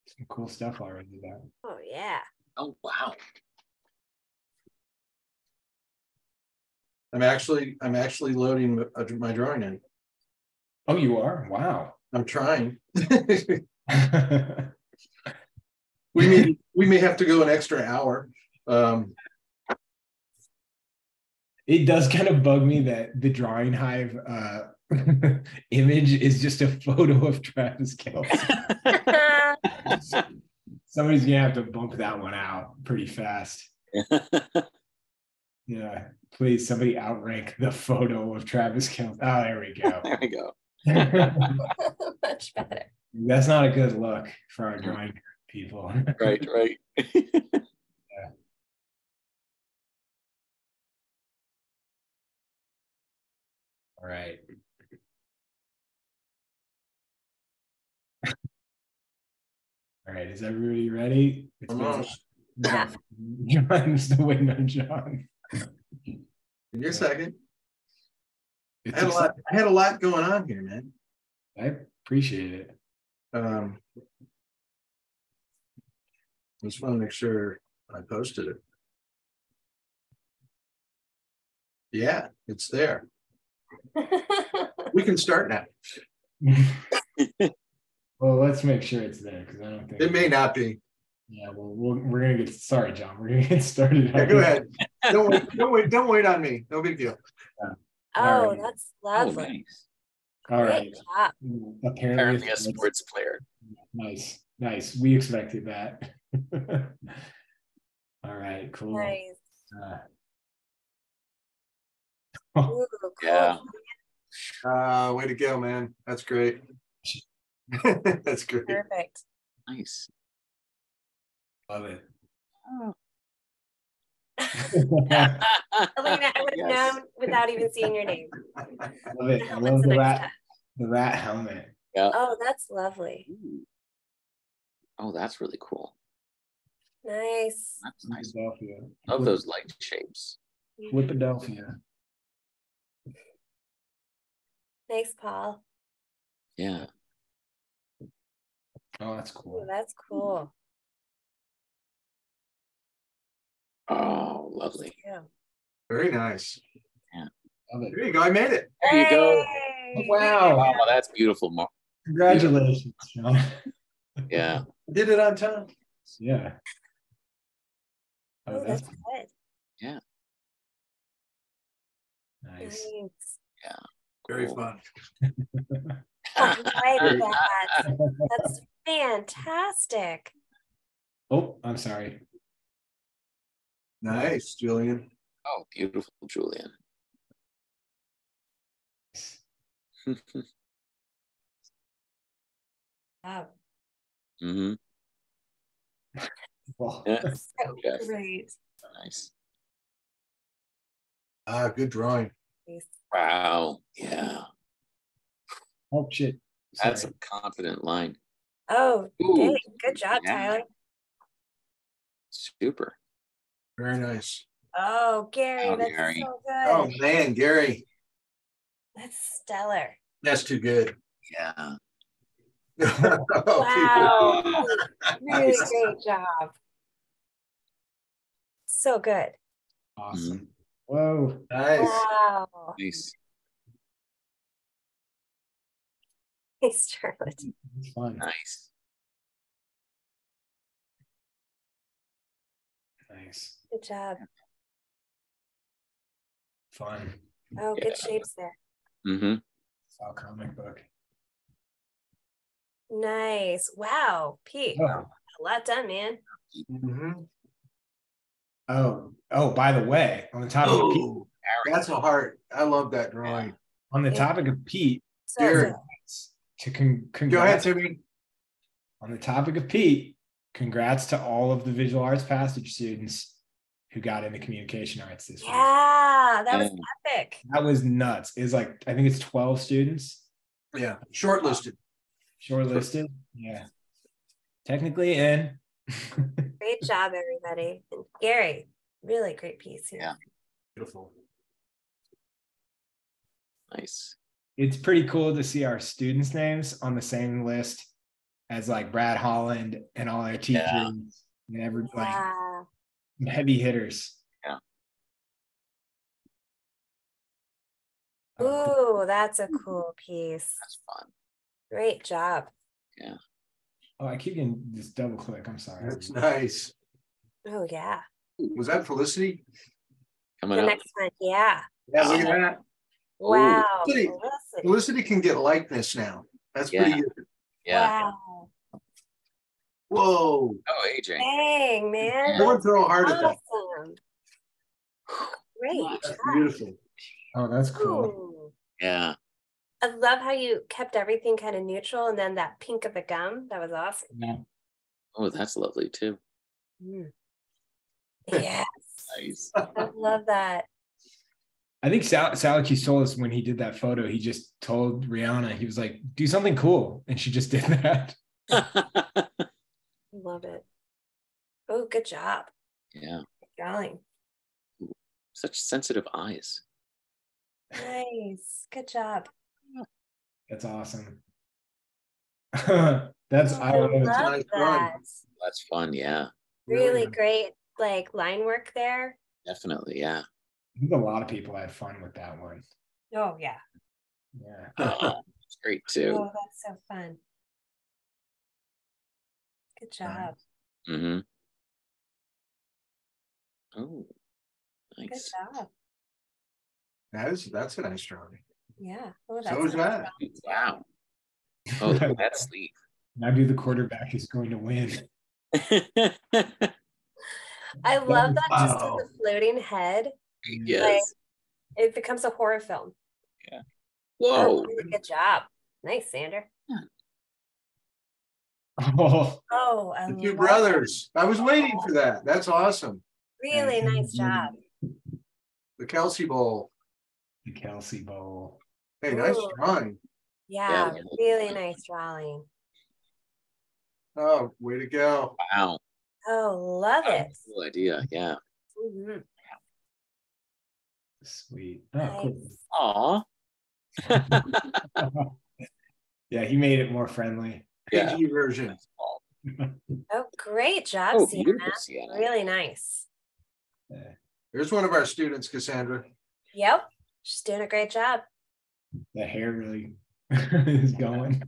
Some cool stuff already there. Oh yeah. Oh wow. I'm actually loading my drawing in. Oh, you are? Wow. I'm trying. We may have to go an extra hour. It does kind of bug me that the Drawing Hive image is just a photo of Travis Kelce. Somebody's gonna have to bump that one out pretty fast. Yeah, please, somebody outrank the photo of Travis Kelce. Oh, there we go. There we go. Much better. That's not a good look for our drawing people. Right. Yeah. All right. All right, is everybody ready? John's still waiting on John. Give me a second. It's I had a lot going on here, man. I appreciate it. Just want to make sure I posted it. Yeah, it's there. We can start now. Well, let's make sure it's there because I don't think It may not be. Yeah, well, we're gonna get sorry, John. We're gonna get started. Yeah, go ahead. Don't wait on me. No big deal. Yeah. Oh, right. that's lovely. Oh, nice. All right. Great job. Apparently a sports player. Nice. We expected that. All right, cool. Nice. Ooh, cool. Yeah. Way to go, man. That's great. That's great. Perfect. Nice. Love it. Oh. Alina, I would have Yes. known without even seeing your name. Love it. I What's love the the next rat, the rat helmet. Yeah. Oh, that's lovely. Ooh. Oh, that's really cool. Nice. That's nice. Philadelphia. Love those light shapes. Philadelphia. Nice, Paul. Yeah. Oh, that's Ooh, cool. that's cool. Oh, lovely. Yeah. Very nice. Love it. There you go. I made it. There you go. Hey! Wow. Wow, that's beautiful, Mark. Congratulations, Sean. Yeah. Did it on time. Yeah. Oh, that's good. Yeah. Nice. Nice. Yeah. Very Cool. fun. I like that. That's fantastic. Oh, I'm sorry. Nice, Julian. Oh, beautiful, Julian. Wow. Mm-hmm. Well, Yeah. So Yes. great. Nice. Good drawing. Wow. Yeah. oh shit. Sorry. That's a confident line. Oh, Ooh. good job, Yeah. Tyler. Super. Very nice. Oh, Gary, Oh, that's Gary. so good. Oh man, Gary. That's stellar. That's too good. Yeah. Wow. Wow. Really great job. So good. Awesome. Whoa. Nice. Wow. Nice. Thanks, Charlotte. It's fun. Nice. Nice. Good job. Fun. Oh, good shapes there. Mm-hmm. Saw a comic book. Nice. Wow, Pete. Oh. A lot done, man. Mhm. Oh, by the way, on the topic of Pete, Oh, that's a heart. I love that drawing. on the Yeah. topic of Pete, So Gary. to Go ahead, congrats Timmy. on the topic of Pete, congrats to all of the visual arts passage students who got into communication arts this week. yeah, that was epic. That was nuts. It's like, I think it's 12 students Yeah, shortlisted. shortlisted. Yeah. Technically in. Great job, everybody. And Gary, really great piece here. Yeah. Beautiful. Nice. It's pretty cool to see our students' names on the same list as like Brad Holland and all our teachers and every like Yeah. heavy hitters. Yeah. Ooh, that's a cool piece. That's fun. Great job. Yeah. Oh, I keep getting this double click. I'm sorry. That's nice. Oh, yeah. Was that Felicity? Coming The up. next one, yeah. Yeah, look at that. Wow. Felicity. Felicity. Felicity can get likeness now. That's Yeah. pretty good. Yeah. Wow. Whoa. Oh, AJ. Dang, man. Everyone throw a heart at that. Awesome. Great That's job. beautiful. Oh, that's cool. Ooh. Yeah. I love how you kept everything kind of neutral and then that pink of the gum. That was awesome. Yeah. Oh, that's lovely too. Mm. Yes. Nice. I love that. I think Sally Solis, when he did that photo, he just told Rihanna, he was like, do something cool. And she just did that. Love it. Oh, good job. Yeah. Good drawing. Such sensitive eyes. Nice. Good job. That's awesome. That's Oh, I love it. love nice drawing. that. That's fun. Yeah. Really nice. great, like line work there. Definitely. Yeah. I think a lot of people had fun with that one. Oh, yeah. Yeah. Oh, it's great too. Oh, that's so fun. Good job. Mm-hmm. Oh, Good nice. job. That's a nice drawing. Yeah. Oh, that's So is nice. that. Wow. Oh, look at that sleeve. Now do the quarterback is going to win. I love that just in Wow. the floating head. Yes. it becomes a horror film. Yeah. Oh, Whoa. really good job. Nice, Sander. Oh, Oh, I The two love brothers. I was waiting for that. That's awesome. Really nice job. The Kelsey Bowl. the Kelsey Bowl. Hey, nice Ooh. drawing. Yeah, Yeah. really nice drawing. Oh, way to go. Wow. Oh, love it. Cool idea. Yeah. Mhm. Sweet. Oh, Aw. cool. Yeah, he made it more friendly. Yeah. PG version. Oh, great job, Oh, Sienna. beautiful, Sienna. Really nice. Yeah. There's one of our students, Cassandra. Yep, she's doing a great job. The hair really is going.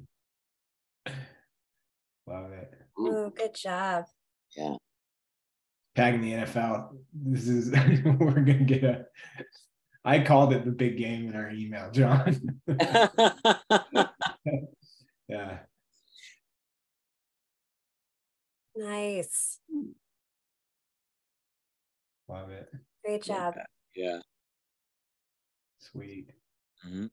Love it. Ooh, good job. Yeah. Tagging the NFL. This is we're gonna get a. I called it the big game in our email, John. Yeah. Nice. Love it. Great job. Yeah. Sweet. Mhm.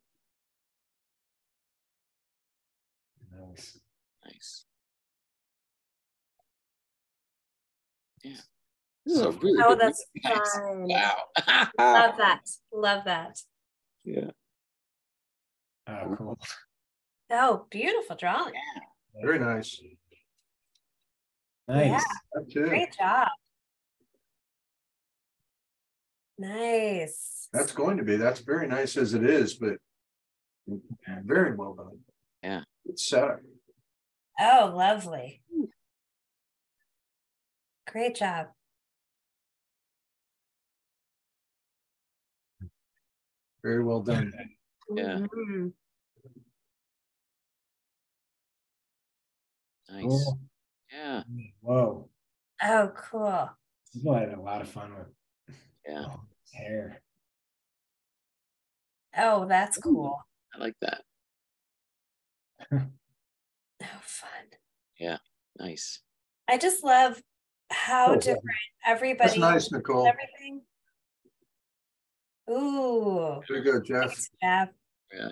Nice. Nice. Yeah. This is a really Oh, good that's movie. Nice. fun. Wow. Love that. Love that. Yeah. Oh, cool. Oh, beautiful drawing. Very nice. Nice. That too. Great job. Nice. That's going to be. That's very nice as it is, but very well done. Yeah. It's setup. Oh, lovely. Great job. Very well done. Yeah. Mhm. Nice. Cool. Yeah. Whoa. Oh, cool. People had a lot of fun with Yeah. hair. Oh, that's cool. I like that. Oh, fun. Yeah. Nice. I just love how different everybody That's nice, is Nicole. and everything. Ooh. Very good, Jeff. Thanks, Jeff. Yeah.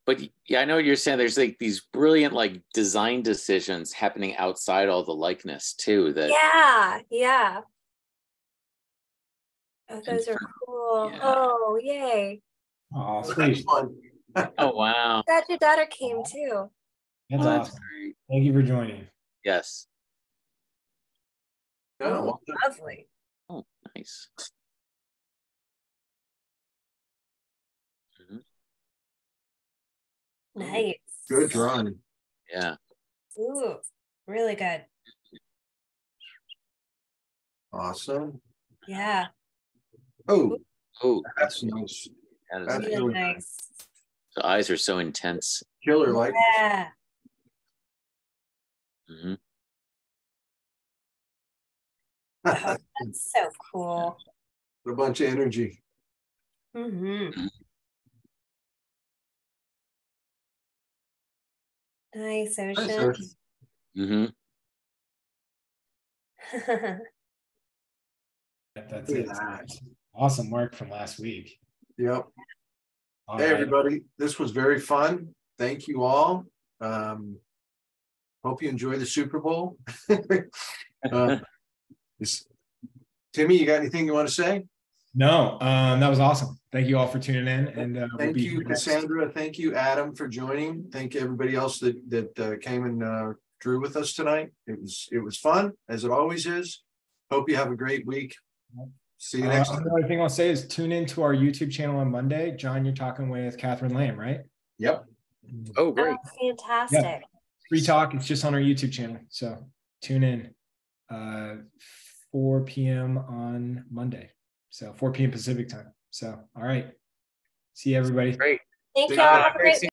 But yeah, I know what you're saying. There's like these brilliant like design decisions happening outside all the likeness too. That Yeah, yeah. Oh, And those are for- cool. yeah. Oh, yay. Oh, That's sweet. fun. Oh wow. Glad your daughter came too. That's Oh, that's awesome. great. Thank you for joining. Yes. Yeah, Ooh, well done. lovely. Oh, nice. Mhm. Nice. Good drawing. Yeah. Ooh, really good. Awesome. Yeah, Oh, Oh, that's nice. that is That's nice. really really nice. The eyes are so intense. Killer like. Yeah. Mhm. Oh, that's so cool. A bunch of energy. Mm-hmm. Nice, Nice, Ocean. Ocean. Mm-hmm. That's Look it. at that. Awesome work from last week. Yep. All Hey, right. everybody. This was very fun. Thank you all. Hope you enjoy the Super Bowl. Timmy, you got anything you want to say? No, that was awesome. Thank you all for tuning in, and we'll Thank be you, here next- Cassandra. Thank you, Adam, for joining. Thank you, everybody else that came and drew with us tonight. It was fun, as it always is. Hope you have a great week. See you next time. The only thing I'll say is tune into our YouTube channel on Monday. John, you're talking with Catherine Lamb, right? Yep. Oh, great. Oh, fantastic. Free talk. It's just on our YouTube channel. So tune in 4 p.m. on Monday. So 4 p.m. Pacific time. So, all right. See you, everybody. Great. Thank Take y'all. care. Have a great week.